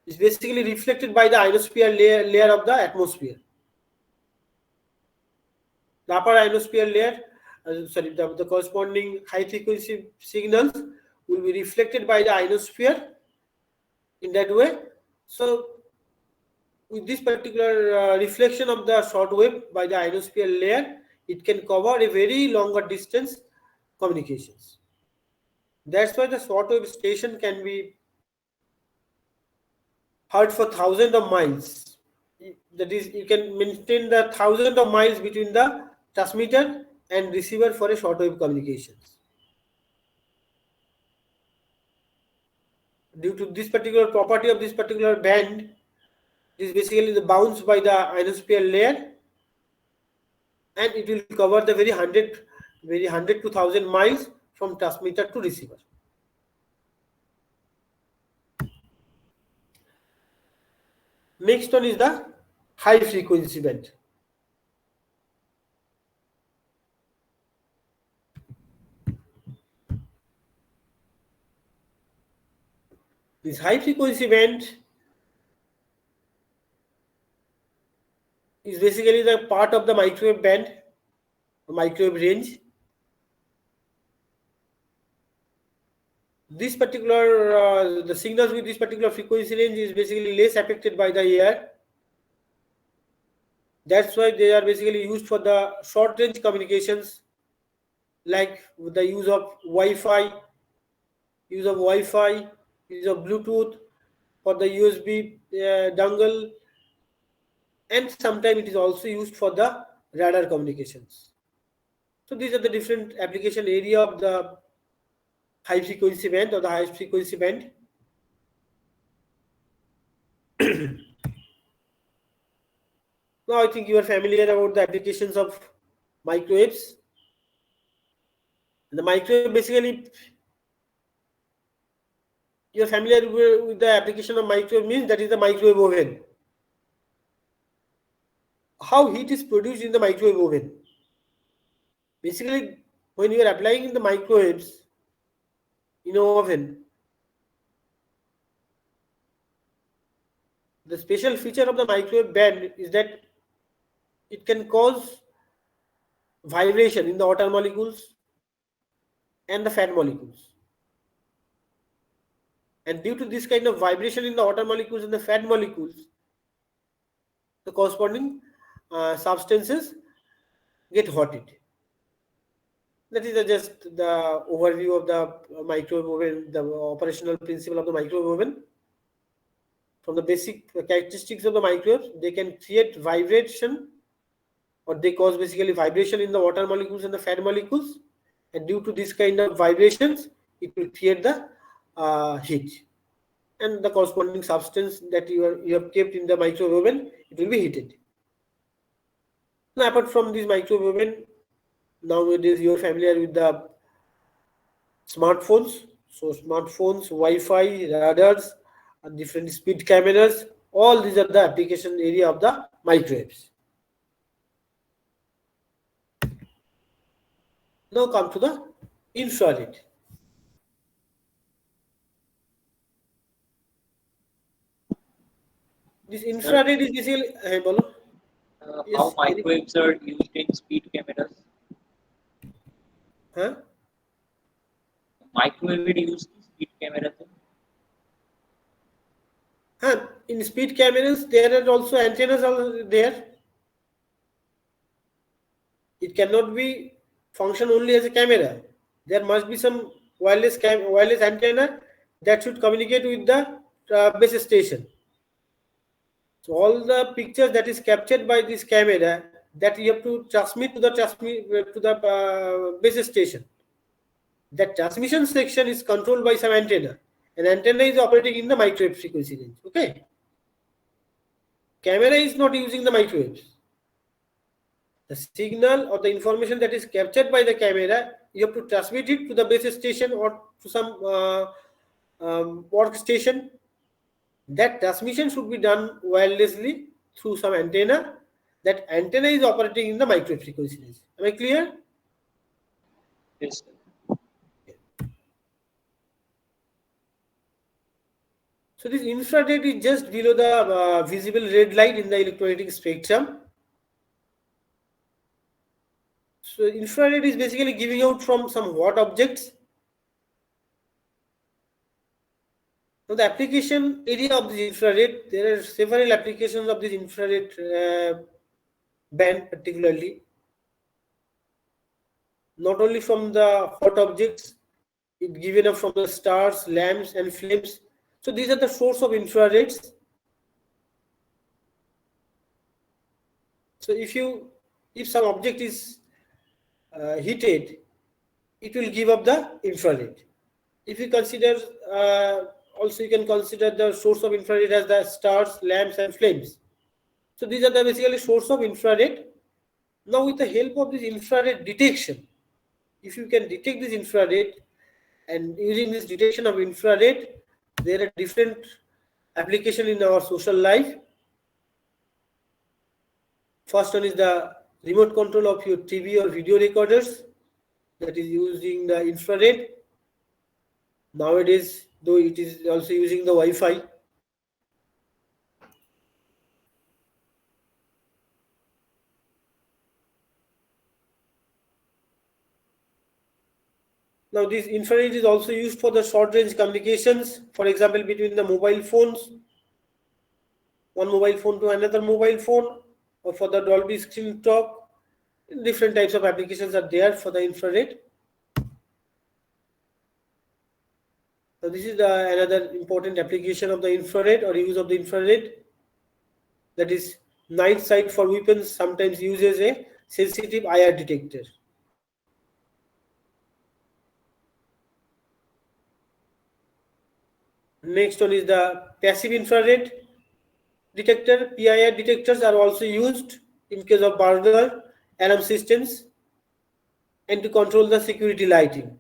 is basically reflected by the ionosphere layer of the atmosphere. The upper ionosphere layer, the corresponding high frequency signals will be reflected by the ionosphere in that way. So with this particular reflection of the short wave by the ionosphere layer, it can cover a very longer distance communications. That's why the short wave station can be heard for thousands of miles. That is, you can maintain the thousands of miles between the transmitter and receiver for a short wave communications. Due to this particular property of this particular band, it is basically the bounce by the ionosphere layer, and it will cover the very 100 to 1000 miles from transmitter to receiver. Next one is the high frequency band. This high frequency band is basically the part of the microwave band, microwave range. This particular the signals with this particular frequency range is basically less affected by the air, That's why they are basically used for the short range communications, like with the use of Wi-Fi, use of Bluetooth, for the USB dongle, and sometimes it is also used for the radar communications. So these are the different application area of the high frequency band or the high frequency band. Now I think you are familiar about the applications of microwaves. The microwave, basically, you are familiar with the application of microwave, means that is the microwave oven. How heat is produced in the microwave oven? Basically, when you are applying in the microwaves in an oven, the special feature of the microwave band is that it can cause vibration in the water molecules and the fat molecules. And due to this kind of vibration in the water molecules and the fat molecules, the corresponding substances get hotted. That is just the overview of the microwave oven, the operational principle of the microwave oven. From the basic characteristics of the microwaves, they can create vibration, or they cause basically vibration in the water molecules and the fat molecules. And due to this kind of vibrations, it will create the heat. And the corresponding substance that you have kept in the microwave oven, it will be heated. Now, apart from this microwave oven, nowadays you are familiar with the smartphones. So smartphones, Wi-Fi, radars, and different speed cameras, all these are the application area of the microwaves. Now come to the infrared. This infrared is basically, bolo. How Yes, microwaves are used in speed cameras? Huh? Microwave is used in speed cameras. In speed cameras, there are also antennas are there. It cannot be function only as a camera. There must be some wireless antenna that should communicate with the base station. So all the pictures that is captured by this camera, that you have to transmit to the base station. That transmission section is controlled by some antenna. An antenna is operating in the microwave frequency range. Okay. Camera is not using the microwaves. The signal or the information that is captured by the camera, you have to transmit it to the base station or to some workstation. That transmission should be done wirelessly through some antenna. That antenna is operating in the microwave frequency range. Am I clear? Yes, sir. So this infrared is just below the visible red light in the electromagnetic spectrum. So infrared is basically giving out from some hot objects. Now the application area of this infrared, there are several applications of this infrared band particularly. Not only from the hot objects, it given up from the stars, lamps and flames. So these are the source of infrareds. So if some object is heated, it will give up the infrared. If you consider also you can consider the source of infrared as the stars, lamps and flames. So these are the basically source of infrared. Now with the help of this infrared detection, if you can detect this infrared, and using this detection of infrared, there are different applications in our social life. First one is the remote control of your TV or video recorders, that is using the infrared. Nowadays, though, it is also using the Wi-Fi. Now this infrared is also used for the short range communications, for example, between the mobile phones, one mobile phone to another mobile phone, or for the Dolby Screen Talk. Different types of applications are there for the infrared. So this is another important application of the infrared or use of the infrared. That is, night sight for weapons sometimes uses a sensitive IR detector. Next one is the passive infrared detector. PIR detectors are also used in case of burglar alarm systems and to control the security lighting.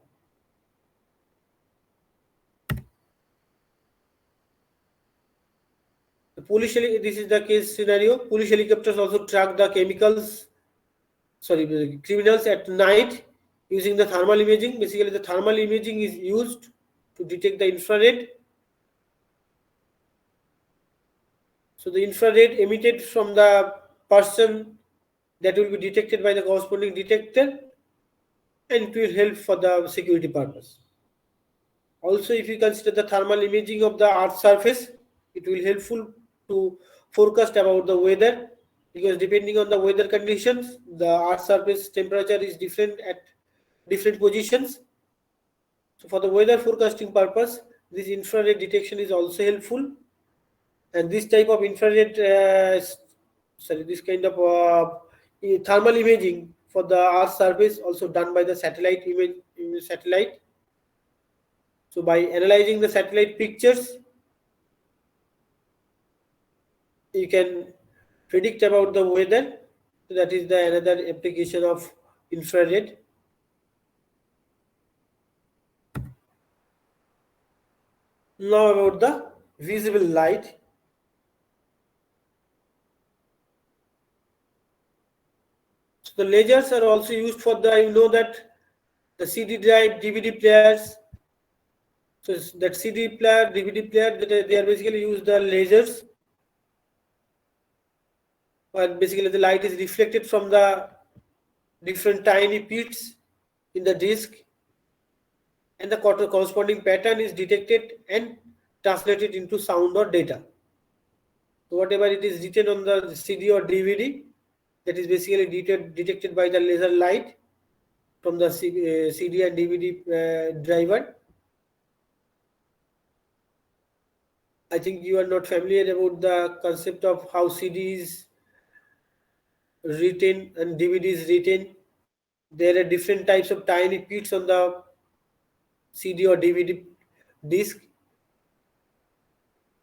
This is the case scenario. Police helicopters also track the criminals at night using the thermal imaging. Basically, the thermal imaging is used to detect the infrared. So the infrared emitted from the person, that will be detected by the corresponding detector, and it will help for the security purpose. Also, if you consider the thermal imaging of the Earth's surface, it will helpful to forecast about the weather, because depending on the weather conditions, the Earth's surface temperature is different at different positions. So for the weather forecasting purpose, this infrared detection is also helpful. And this type of infrared, this kind of thermal imaging for the Earth's surface also done by the satellite satellite. So by analyzing the satellite pictures, you can predict about the weather. So that is the another application of infrared. Now about the visible light. So the lasers are also used for that the CD drive, DVD players. So that CD player, DVD player, they are basically use the lasers. But basically the light is reflected from the different tiny pits in the disc, and the corresponding pattern is detected and translated into sound or data. So whatever it is written on the CD or DVD, that is basically detected by the laser light from the CD and DVD driver. I think you are not familiar about the concept of how CD is written and DVD is written. There are different types of tiny pits on the CD or DVD disc.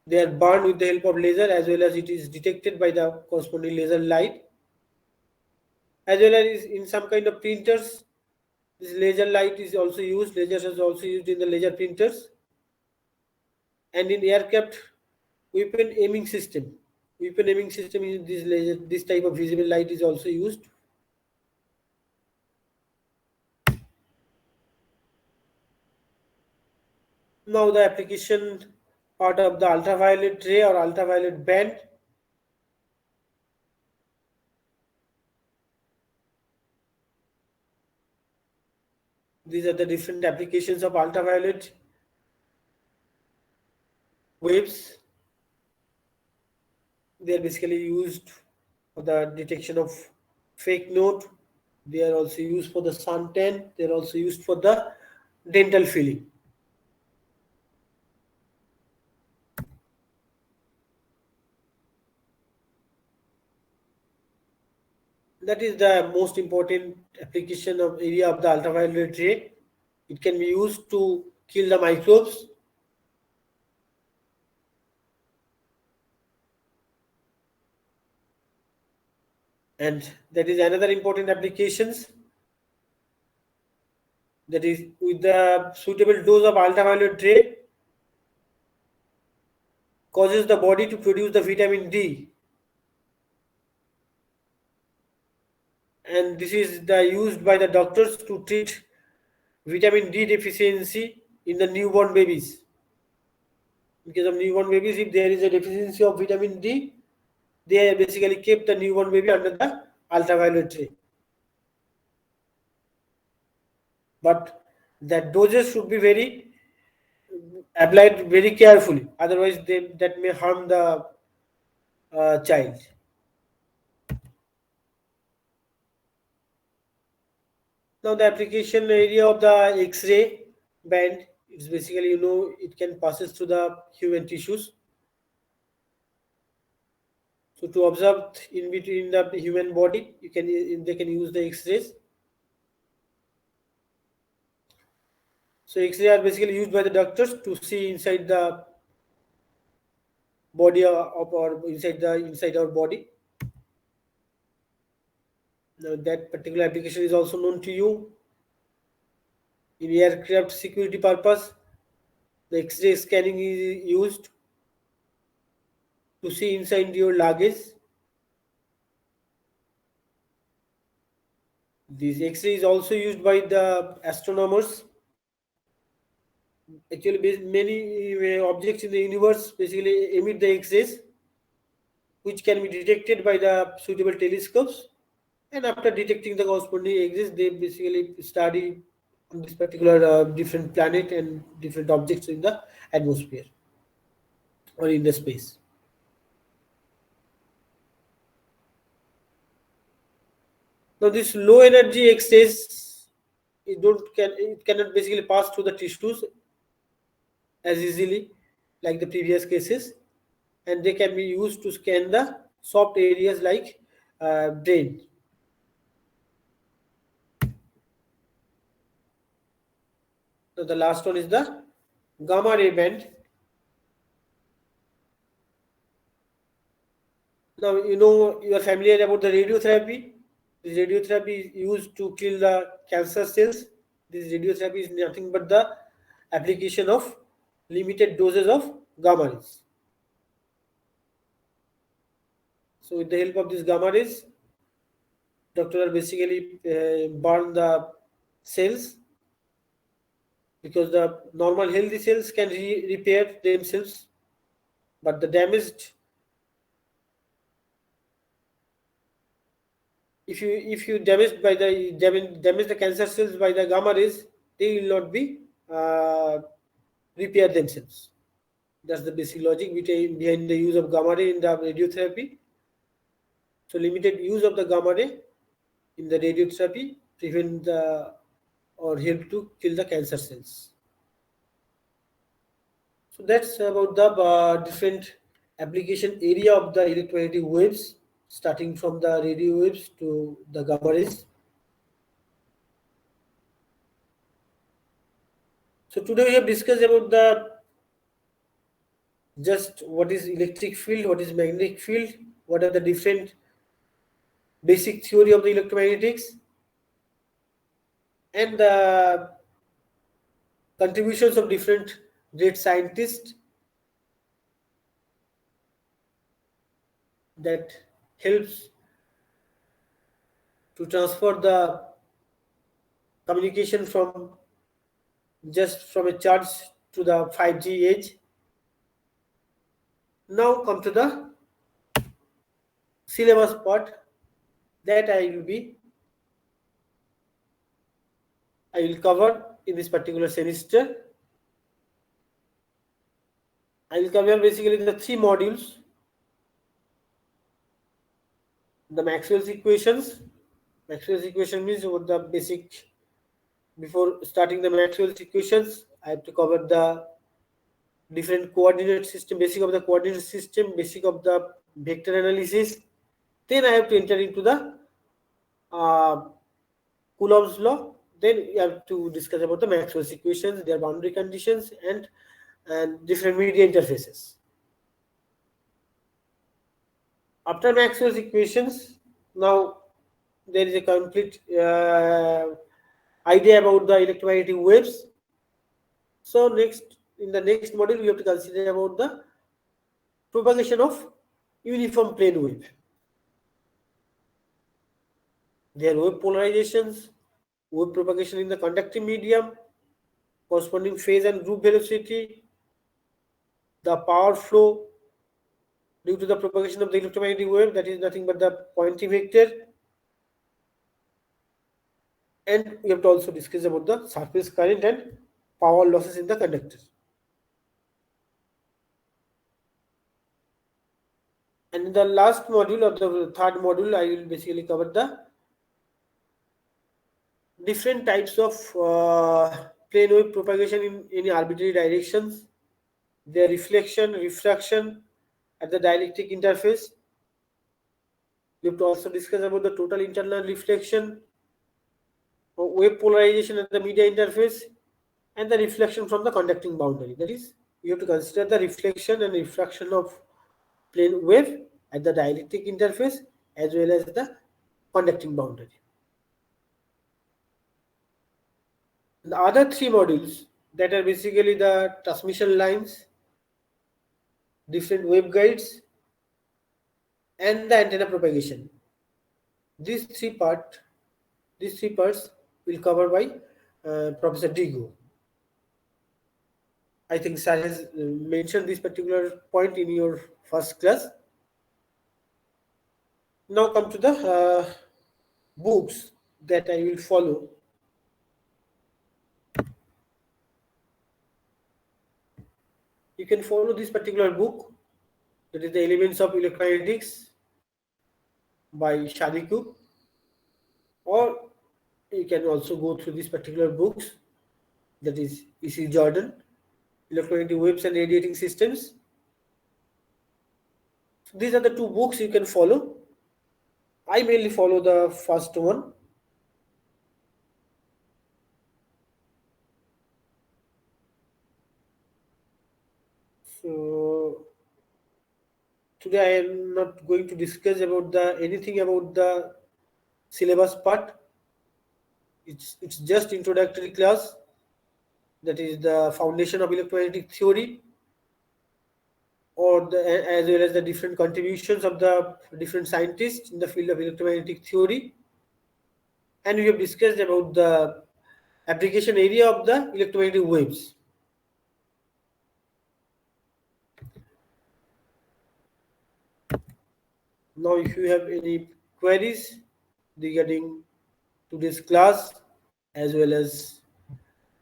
They are burned with the help of laser, as well as it is detected by the corresponding laser light. As well as in some kind of printers, this laser light is also used. Lasers is also used in the laser printers. And in aircraft weapon aiming system. Weapon aiming system is this type of visible light is also used. Now the application part of the ultraviolet ray or ultraviolet band. These are the different applications of ultraviolet waves. They are basically used for the detection of fake note. They are also used for the suntan. They are also used for the dental filling. That is the most important application of area of the ultraviolet ray. It can be used to kill the microbes. And that is another important applications. That is, with the suitable dose of ultraviolet ray, causes the body to produce the vitamin D. And this is used by the doctors to treat vitamin D deficiency in the newborn babies. In case of newborn babies, if there is a deficiency of vitamin D, they basically keep the newborn baby under the ultraviolet ray. But that doses should be applied very carefully. Otherwise, that may harm the child. Now the application area of the X-ray band is basically, it can passes through the human tissues. So to observe in between the human body, they can use the X-rays. So X-ray are basically used by the doctors to see inside the body or inside our body. Now that particular application is also known to you. In aircraft security purpose, the X-ray scanning is used to see inside your luggage. This X-ray is also used by the astronomers. Actually, many objects in the universe basically emit the X-rays, which can be detected by the suitable telescopes. And after detecting the corresponding X-rays, they basically study on this particular different planet and different objects in the atmosphere or in the space. Now, this low energy X-rays, it cannot basically pass through the tissues as easily like the previous cases, and they can be used to scan the soft areas like brain. So the last one is the gamma ray band. Now you are familiar about the radiotherapy. This radiotherapy is used to kill the cancer cells. This radiotherapy is nothing but the application of limited doses of gamma rays. So with the help of these gamma rays, doctor basically burn the cells, because the normal healthy cells can repair themselves, but the damaged, if you damage the cancer cells by the gamma rays, they will not be repair themselves. That's the basic logic behind the use of gamma ray in the radiotherapy. So limited use of the gamma ray in the radiotherapy prevent or help to kill the cancer cells. So that's about the different application area of the electromagnetic waves, starting from the radio waves to the gamma rays. So today we have discussed about just what is electric field, what is magnetic field, what are the different basic theory of the electromagnetics, and the contributions of different great scientists that helps to transfer the communication from a charge to the 5G age. Now come to the syllabus part that I will cover in this particular semester. I will cover basically the 3 modules. The Maxwell's equations. Maxwell's equation means what the basic. Before starting the Maxwell's equations, I have to cover the different coordinate system, basic of the coordinate system, basic of the vector analysis. Then I have to enter into the Coulomb's law. Then we have to discuss about the Maxwell's equations, their boundary conditions, and different media interfaces. After Maxwell's equations, now there is a complete idea about the electromagnetic waves. So in the next module, we have to consider about the propagation of uniform plane wave, their wave polarizations, wave propagation in the conducting medium, corresponding phase and group velocity, the power flow due to the propagation of the electromagnetic wave, that is nothing but the Poynting vector. And we have to also discuss about the surface current and power losses in the conductor. And in the last module, or the third module, I will basically cover the different types of plane wave propagation in any arbitrary directions, their reflection, refraction at the dielectric interface. We have to also discuss about the total internal reflection, wave polarization at the media interface, and the reflection from the conducting boundary. That is, you have to consider the reflection and refraction of plane wave at the dielectric interface as well as the conducting boundary. The other three modules that are basically the transmission lines, different waveguides, and the antenna propagation. These three parts will cover by Professor Digo. I think sir has mentioned this particular point in your first class. Now come to the books that I will follow. You can follow this particular book, that is the Elements of Electromagnetics by Shadiku, or you can also go through these particular books, that is E.C. Jordan, Electromagnetic Waves and Radiating Systems. So these are the two books you can follow. I mainly follow the first one. So today I am not going to discuss about anything about the syllabus part. It's just introductory class, that is the foundation of electromagnetic theory, or as well as the different contributions of the different scientists in the field of electromagnetic theory. And we have discussed about the application area of the electromagnetic waves. Now, if you have any queries regarding today's class, as well as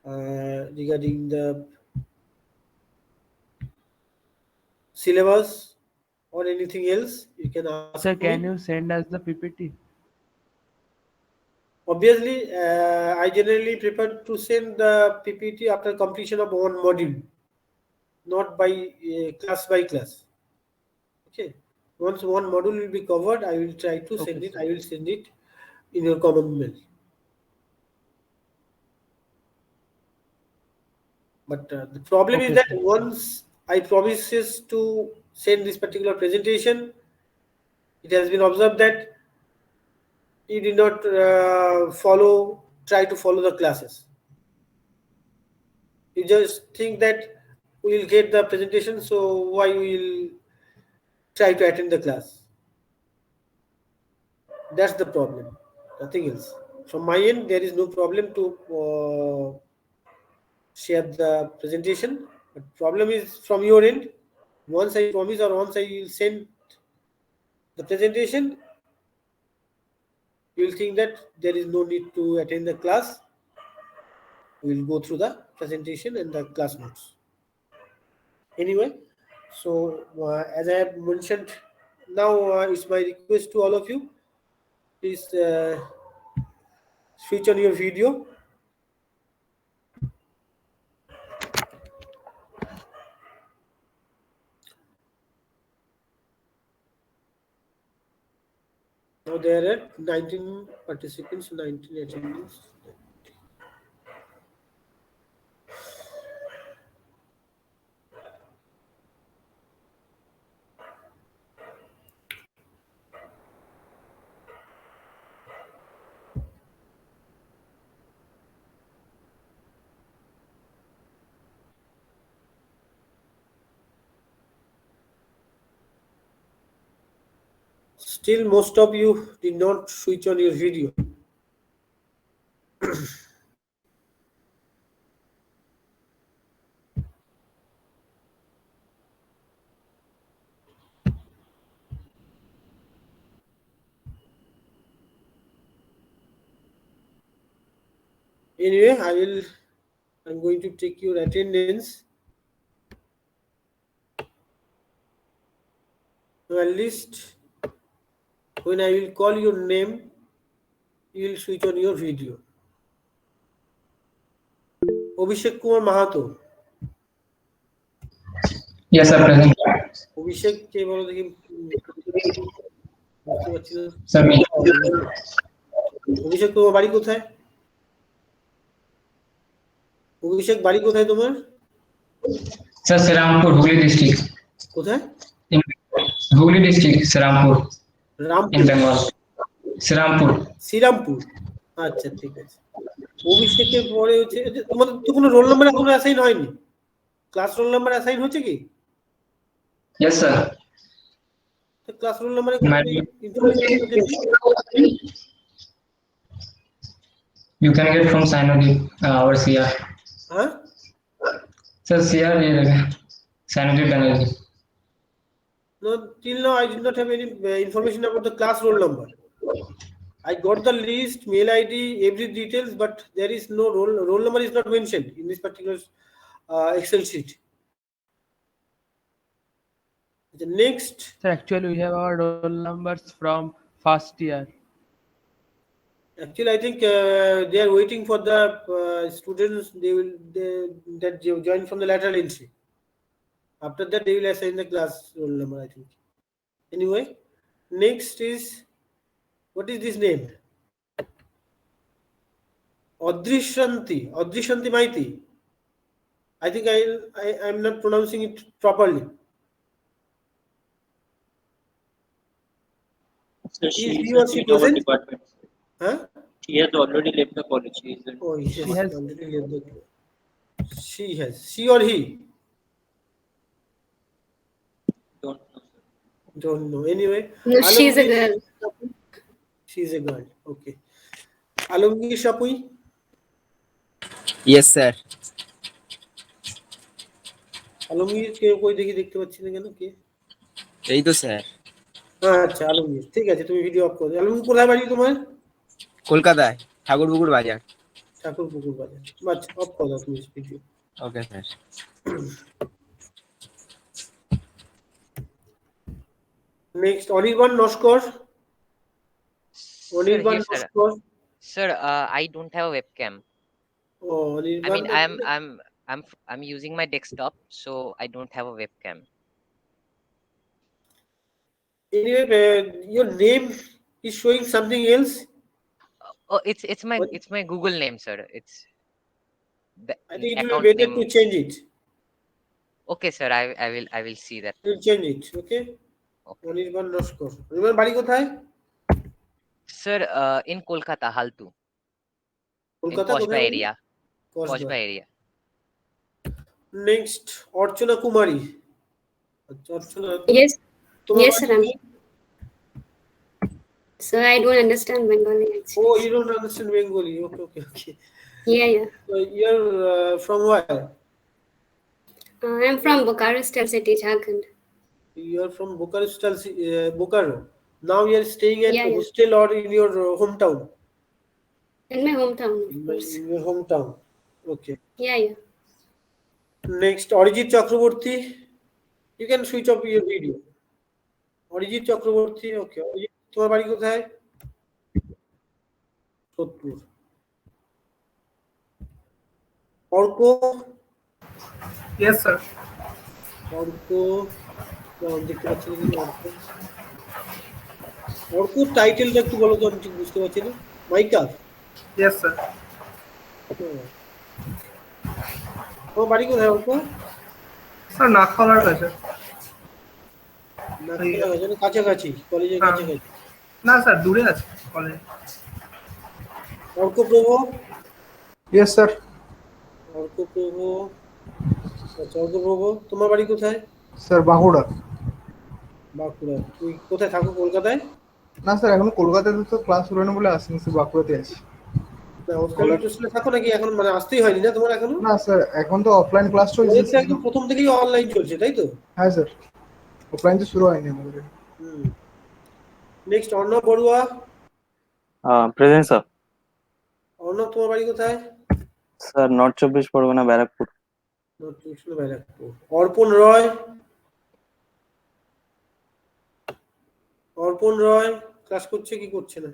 regarding the syllabus or anything else, you can ask Sir, me. can you send us the PPT? Obviously, I generally prefer to send the PPT after completion of one module, not by class by class. Okay. Once one module will be covered, I will try to send Okay, it. sir. I will send it in your common mail. But the problem is Okay, that sir. once I promises to send this particular presentation, it has been observed that you did not try to follow the classes. You just think that we will get the presentation, so why we will try to attend the class? That's the problem, nothing else. From my end, there is no problem to share the presentation. But problem is from your end. Once I promise or once I will send the presentation, you will think that there is no need to attend the class. We will go through the presentation and the class notes. Anyway, so as I have mentioned, now it's my request to all of you, please switch on your video. Now there are 19 participants, 19 attendees. Still, most of you did not switch on your video. Anyway, I'm going to take your attendance. At least when I will call your name, you will switch on your video. Abhishek Kumar Mahato. Yes, sir, present. অভিষেক কে বলো দেখি, বুঝতে পারছি না। Sir, me. অভিষেক তোমার বাড়ি কোথায়? অভিষেক বাড়ি কোথায় তোমার? Sir, Serampur, Hooghly district. কোথায়? In Hooghly district, Serampur, Rampur, in Bengal. Serampur. Serampore. আচ্ছা ঠিক আছে। অভিষেকের পরে হচ্ছে তোমাদের তো কোনো রোল নাম্বার এখনো অ্যাসাইন হয়নি? ক্লাস রোল নাম্বার অ্যাসাইন হচ্ছে কি? Yes, sir. ক্লাস রোল নাম্বারে You can get from Sinodip, our CR. হ্যাঁ, Sir, CR, Sinodip Banerjee. no, till now I did not have any information about the class roll number. I got the list, mail ID, every details, but there is no roll number is not mentioned in this particular Excel sheet. The next, Sir, actually we have our roll numbers from first year. actually I think they are waiting for the students that join from the lateral entry. After that they will assign the class roll number, I think. Anyway, next is, what is this name? Adrishanti Maiti. I think I'm not pronouncing it properly. So she Is is he or she in our present? department. Huh? She has already left the college. She is in Oh, yes, She has- already left the class. She has. She or he? don't know, sir. Don't know. Anyway. No, she's a Alamgir- girl. She's a girl. Okay. Alamgir Shapui? Yes, sir. Alamgir কে কই দেখতে পাচ্ছি না কেন, কে? এই তো sir, আচ্ছা আলমগীর, ঠিক আছে, তুমি ভিডিও অফ করো। আলমগীর কোথায় বাড়ি তোমার? কলকাতায় ঠাকুরপুকুর বাজার। ঠাকুরপুকুর বাজার। আচ্ছা, অফ করো তুমি video. Okay sir. Next Anirban Naskar. Sir, Anirban yes, sir. Naskar. Sir, I don't have a webcam. Oh I Anirban, mean, I'm using my desktop, so I don't have a webcam. anyway, your name is showing something else. Oh, it's my Google name, sir. It's the I think it will account be better name. to change it. Okay, sir. I will see that. You change it, okay? Okay. Anirban Naskar. Anirban বাড়ি কোথায়? Sir, in Kolkata, Haltu, in Kolkata Koshba কোথায়? area. Kasba. Koshba area. Next Archana Kumari. আচ্ছা, Archana Yes, তোমার yes, বাড়ি sir. কোথায়? So I don't understand Bengali actually. Oh, you don't understand Bengali. Okay. Yeah, yeah. So you're from where? I'm from Bokaro State City, Jharkhand. You're from Bokaro. Now you're staying at Yeah, yeah. hostel or in your hometown? In my hometown, of course. In your hometown. Okay. Yeah, yeah. Next, Arijit Chakraborty. You can switch off your video. Arijit Chakraborty. Okay. Arijit, তোমার বাড়ি কোথায়? Sodepur. Arka. Yes, sir. Arka দেখতে পাচ্ছি না কিন্তু অর্ক টাইটেলটা একটু বলো তো, আমি ঠিক বুঝতে পারছি না। মাইকা। Yes, sir. তোমার বাড়ি কোথায় অর্ক? Sir, Nakhalar কাছে। কাছাকাছি, কলেজের হ্যাঁ। কাছাকাছি। না স্যার, দূরে আছে college. Arkaprabha. Yes, sir. Arkaprabha. আচ্ছা, অর্কপ্রভ, তোমার বাড়ি কোথায়? Sir, বাঁকুড়া। বাঁকুড়া। তুই কোথায় থাকো, কলকাতায়? না স্যার, এখন কলকাতাতে তো ক্লাস শুরু হয়নি বলে আসিনি, স্যার বাঁকুড়াতে আছি। হোস্টেলে থাকো নাকি? এখন মানে আসতেই হয়নি না তোমার এখনো? না স্যার, এখন তো অফলাইন ক্লাস চলছে। একদম প্রথম থেকেই অনলাইন চলছে, তাই তো? হ্যাঁ স্যার, অফলাইন তো শুরু হয়নি আমাদের। Next Arnab Barua. Present sir. Arnab, তোমার বাড়ি কোথায়? Sir, north 24 Pargana, Barrackpore. ব্যারাকপুর। অর্পণ রয়। অর্পণ রয় ক্লাস করছে কি করছে না?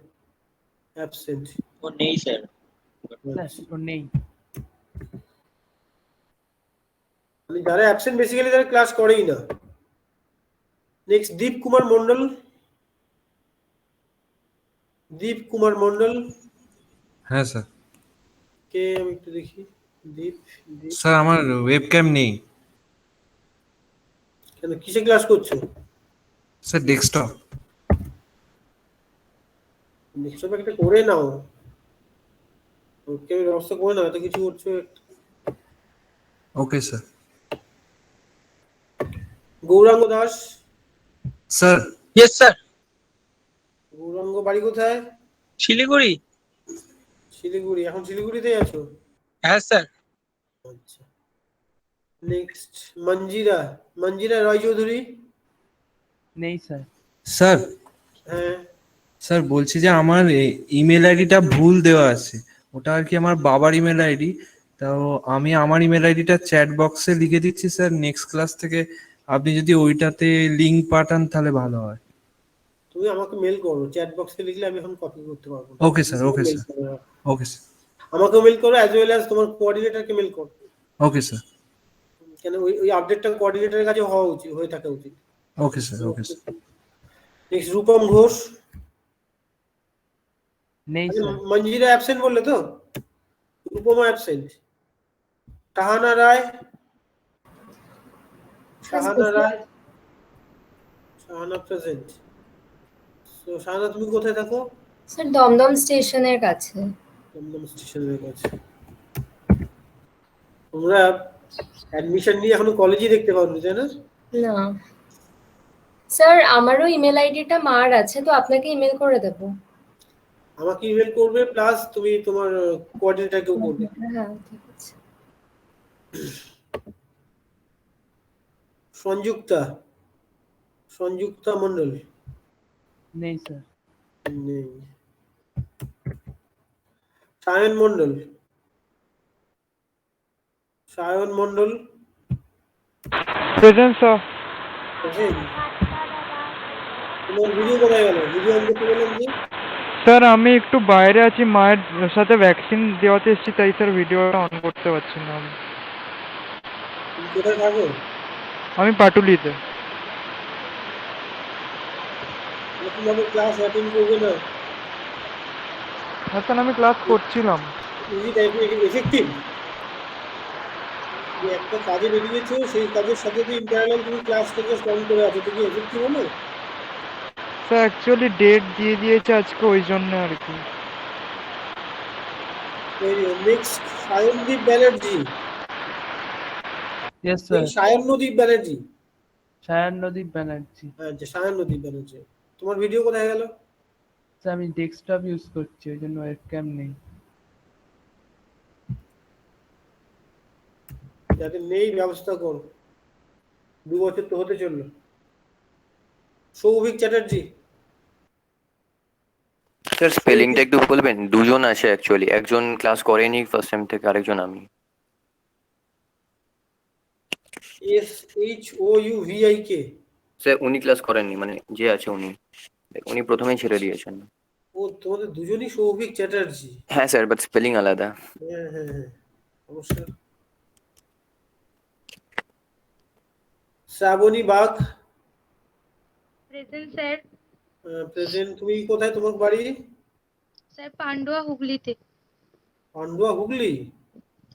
অ্যাবসেন্ট। ও নেই স্যার। Yes, ওর নেই। মানে যারা অ্যাবসেন্ট বেসিক্যালি তারা ক্লাস করেই না। নেক্সট দীপ কুমার মন্ডল। দীপ কুমার মন্ডল হ্যাঁ স্যার। কে আমি একটু দেখি। দীপ দীপ স্যার আমার ওয়েবক্যাম নেই কেন কিসে ক্লাস করছো? Sir, desktop. ডেস্কটপে একটা করে নাও, ওকে ব্যবস্থা করে নাও, এত কিছু করছো। Okay sir. Gouranga Das. Sir. Yes sir. Gouranga বাড়ি কোথায়? শিলিগুড়ি। শিলিগুড়ি, এখন শিলিগুড়িতেই আছো? হ্যাঁ স্যার। আচ্ছা। নেক্সট মঞ্জিরা, মঞ্জিরা রয় চৌধুরী। নেই স্যার। স্যার। হ্যাঁ স্যার বলছি যে আমার ইমেল আইডিটা ভুল দেওয়া আছে, ওটা আর কি আমার বাবার ইমেল আইডি। তো আমি আমার ইমেল আইডিটা চ্যাট বক্সে লিখে দিচ্ছি স্যার, নেক্সট ক্লাস থেকে আপনি যদি ওইটাতে লিংক পাঠান তাহলে ভালো হয়। তুমি আমাকে মেল করো, চ্যাট বক্সে লিখলে আমি এখন কপি করতে পারবো না। Okay sir, okay sir, okay sir. আমাকে মেল করো অ্যাজ ওয়েল অ্যাজ তোমার কোঅর্ডিনেটরকে মেল করো। Okay sir. কেন ওই আপডেটটা কোঅর্ডিনেটরের কাছে হওয়া উচিত, হয়ে থাকা উচিত। ওকে স্যার, ওকে স্যার। নেক্সট রূপম ঘোষ। নেই স্যার। মঞ্জিরা অ্যাবসেন্ট বললে তো? রূপমা অ্যাবসেন্ট। শাহানা রায়। শাহানা রায়, শাহানা প্রেজেন্ট। তো শাহানা তুমি কোথায় থাকো? স্যার দমদম স্টেশনের কাছে। দমদম স্টেশনের কাছে। তোমরা অ্যাডমিশন নিয়ে এখনো কলেজই দেখতে পাওনি তাই না? না স্যার, আমারও ইমেল আইডিটা মার আছে, তো আপনাকে ইমেল করে দেবো। আমাকে ইমেল করবে, প্লাস তুমি তোমার কোঅর্ডিনেটরকেও করবে। হ্যাঁ ঠিক আছে। সংযুক্তা, সংযুক্তা মন্ডল। নেই স্যার। নেই। সায়ন মন্ডল, সায়ন মন্ডল। Present sir. তোমার ভিডিও কোথায় গেল? ভিডিও অন করতে বললাম যে। স্যার আমি একটু বাইরে আছি, মায়ের সাথে ভ্যাকসিন দেওয়াতে এসেছি, তাই স্যার ভিডিওটা অন করতে পারছি না আমি। তুমি কোথায় থাকো? আমি পাটুলিতে। এরকম ভাবে ক্লাস অ্যাটেন্ড করবে না। হ্যাঁ স্যার, আমি ক্লাস করছিলাম। Easy effective. তুমি একটা কাজে বেরিয়েছো, সেই কাজের সাথে তো ইন্টারনাল তুমি ক্লাসটাকে স্ট্রং করে আছো, তুমি এফেক্টিভ হলো? স্যার অ্যাকচুয়ালি ডেট দিয়ে দিয়েছে আজকে, ওই জন্য আর কি। Next Sayandip Banerjee. Yes sir. Sayandip Banerjee. Sayandip Banerjee. আচ্ছা সায়নদীপ ব্যানার্জি। তোমার ভিডিও কোথায় গেল? স্যার আমি ডেস্কটপ ইউজ করছি, ওই জন্য ওয়েবক্যাম নেই। যাতে নেই ব্যবস্থা করো, 2 বছর তো হতে চললো। সৌভিক চ্যাটার্জি। স্যার স্পেলিংটা একটু বলবেন? দুজন আছে অ্যাকচুয়ালি, একজন ক্লাস করেনি ফার্স্ট টাইম থেকে, আরেকজন আমি। SHOUVIK। স্যার উনি ক্লাস করেননি, মানে যে আছে উনি প্রথমেই ছেড়ে দিয়েছেন। ও তোমাদের দুজনই সৌভিক চ্যাটার্জি? হ্যাঁ স্যার, বাট স্পেলিং আলাদা। হ্যাঁ হ্যাঁ হ্যাঁ অবশ্যই। Srabani Bag. Present sir. Present. তুমি কোথায়, তোমার বাড়ি? স্যার পান্ডুয়া হুগলিতে। পান্ডুয়া হুগলি?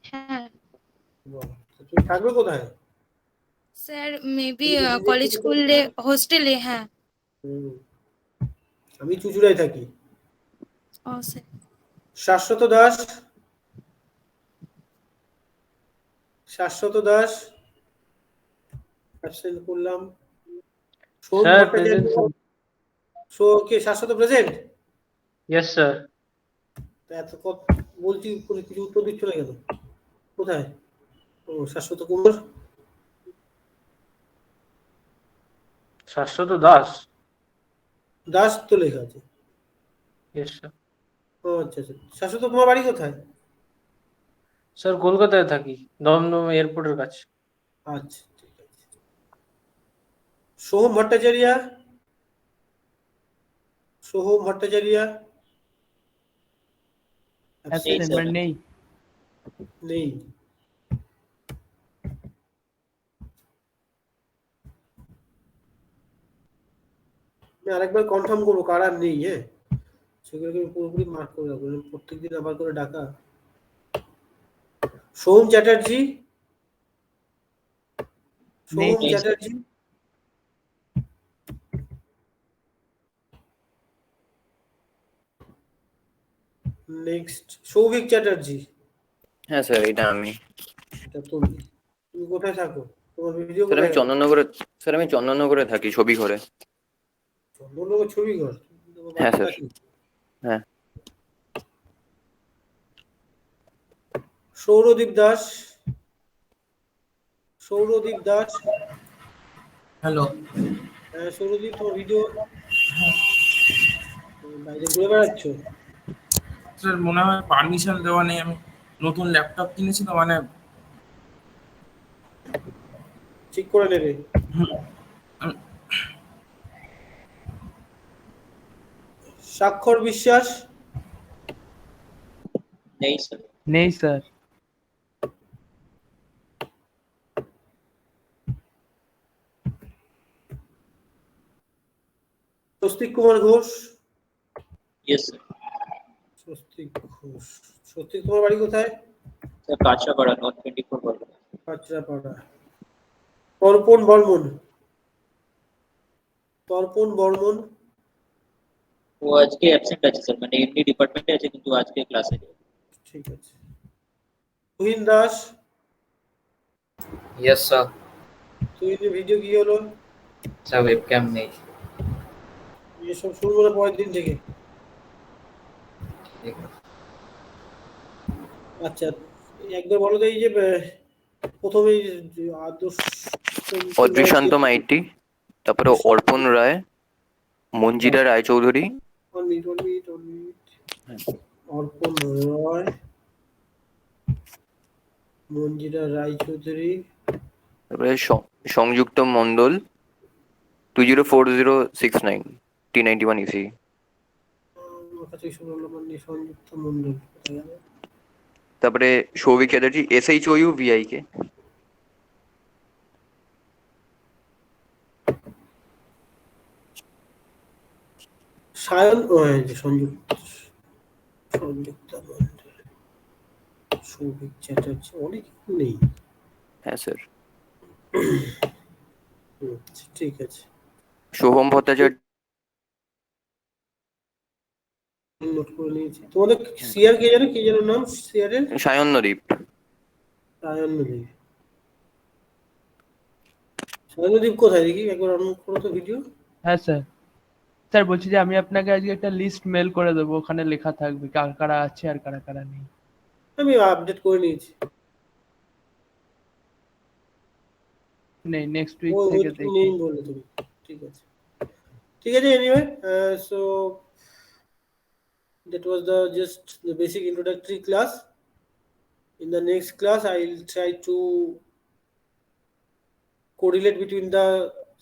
হ্যাঁ। বাহ, তুমি থাকবে কোথায়? স্যার মেবি কলেজ স্কুলে হোস্টেলে। হ্যাঁ। আমি চুচুড়ায় থাকি। ও স্যার। শাশ্বত দাস। শাশ্বত দাস অ্যাবসেন্ট করলাম। Sir present. কে শাশ্বত প্রেজেন্ট? Yes sir. এত বলছি কিছু উত্তর দিচ্ছ না কেন? কোথায়? ও শাশ্বত কুমার। শাশ্বত দাস। দাস তো লেখা আছে। Yes sir. ও আচ্ছা আচ্ছা। শাশ্বত তোমার বাড়ি কোথায়? স্যার কলকাতায় থাকি, দমদম এয়ারপোর্টের কাছে। আচ্ছা ঠিক আছে। সোহম ভট্টাচার্য। সোহম ভট্টাচার্য অ্যাবসেন্ট মানে নেই। নেই। আমি আরেকবার কনফার্ম করবো কারা নেই, হ্যাঁ সেগুলোকে আমি পুরোপুরি মার্ক করে রাখবো, প্রত্যেকদিন আবার করে ডাকা। সোম চ্যাটার্জি, নেই সোম স্যার। চ্যাটার্জি, নেক্সট সৌভিক চ্যাটার্জি। হ্যাঁ স্যার, এটা আমি। এটা তুমি, তুমি কোথায় থাকো, তোমার ভিডিও স্যার আমি কোথায় গেল? চন্দননগরে, স্যার আমি চন্দননগরে থাকি, ছবি ঘরে। চন্দননগর ছবি ঘর, তোমার হ্যাঁ বাড়ির স্যার। কাছে। হ্যাঁ। সৌরদীপ দাস, সৌরদীপ দাস। হ্যালো। হ্যাঁ সৌরদীপ, তোমার ভিডিও বাইরে ঘুরে বেড়াচ্ছ? স্যার মনে হয় পারমিশন দেওয়া নেই, আমি নতুন ল্যাপটপ কিনেছি তো মানে। ঠিক করে নেবে। স্বাক্ষর বিশ্বাস, নেই স্যার। নেই sir. Swastik Kumar Ghosh. Yes sir. Swastik Ghosh, Swastik তোমার বাড়ি কোথায়? Sir Kanchrapara, north 24 Bardhaman. কাঁচরাপাড়া। তর্পণ বর্মন, তর্পণ বর্মন। ও আজকে অ্যাবসেন্ট আছে স্যার, মানে এমনি ডিপার্টমেন্টে আছে কিন্তু আজকে ক্লাসে নেই। ঠিক আছে। তুহিন দাস। Yes sir. তুহিনের ভিডিও কি হলো? স্যার ওয়েবক্যাম নেই। এসব শুরু করে পরের দিন থেকে। আচ্ছা একবার বলো তো, এই যে প্রথমে আদর্শ অদৃশান্ত মাইতি, তারপরে অর্পণ রায়, মঞ্জিরা রায়চৌধুরী, অর্পণ রয়, মঞ্জিরা রায়চৌধুরী, তারপরে সংযুক্ত মন্ডল, 204069 T91 EC, সংযুক্ত মন্ডল। তারপরে সৌভিক চ্যাটার্জি, SHOU VIK, সায়ন সংযুক্ত, সংযুক্ত মন্ডল, সৌভিক চ্যাটার্জি, অনেক নেই। হ্যাঁ স্যার। ঠিক আছে। শোভম ভট্টাচার্য, নোট করে নিয়েছি। তোমাদের সিআর কে জানো, কি জানো নাম সিআর এর? সায়নদ্বীপ। সায়নদ্বীপ, সায়নদ্বীপ কোথায় দেখি একবার অন করো তো ভিডিও। হ্যাঁ স্যার। স্যার বলছি যে আমি আপনাকে আজকে একটা লিস্ট মেল করে দেবো, ওখানে লেখা থাকবে কারা কারা আছে আর কারা কারা নেই। আমি আপডেট করে নিয়েছি। নেই, নেক্সট উইক ও থেকে তুমি দেখি। নেই বললে তুমি। ঠিক আছে, ঠিক আছে। Anyway so that was just the basic introductory class. In the next class I will try to correlate between the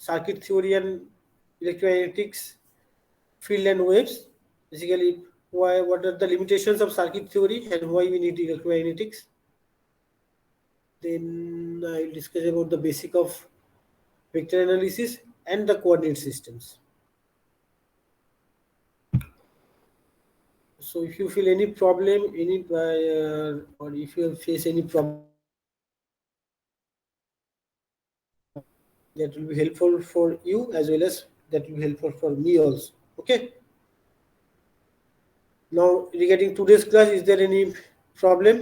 circuit theory and electromagnetics field and waves. Basically what are the limitations of circuit theory and why we need electromagnetics. Then I will discuss about the basic of vector analysis and the coordinate systems. So if you feel any problem, or if you face any problem, that will be helpful for you as well as that will be helpful for me also. Okay. Now regarding today's class, is there any problem?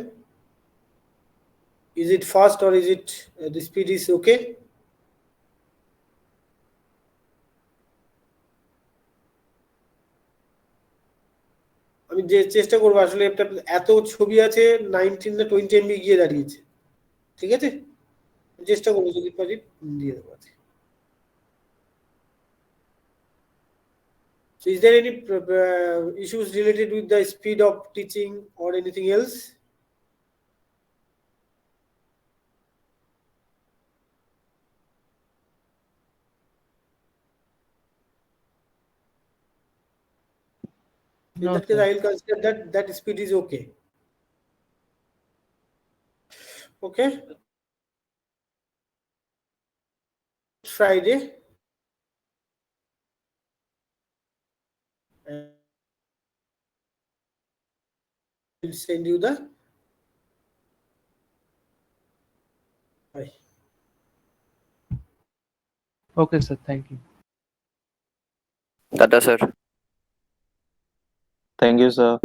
Is it fast or is it the speed is okay? আমি যে চেষ্টা করবো আসলে এত ছবি আছে 19 না 20 MB গিয়ে দাঁড়িয়েছে। ঠিক আছে, চেষ্টা করবো যদি পারি দিয়ে দেবো। So is there any issues related with the speed of teaching or anything else? In that case, I will consider that speed is okay. Okay. Friday. and we'll send you the. Bye. Okay, sir. Thank you. Tata, sir. Thank you, sir.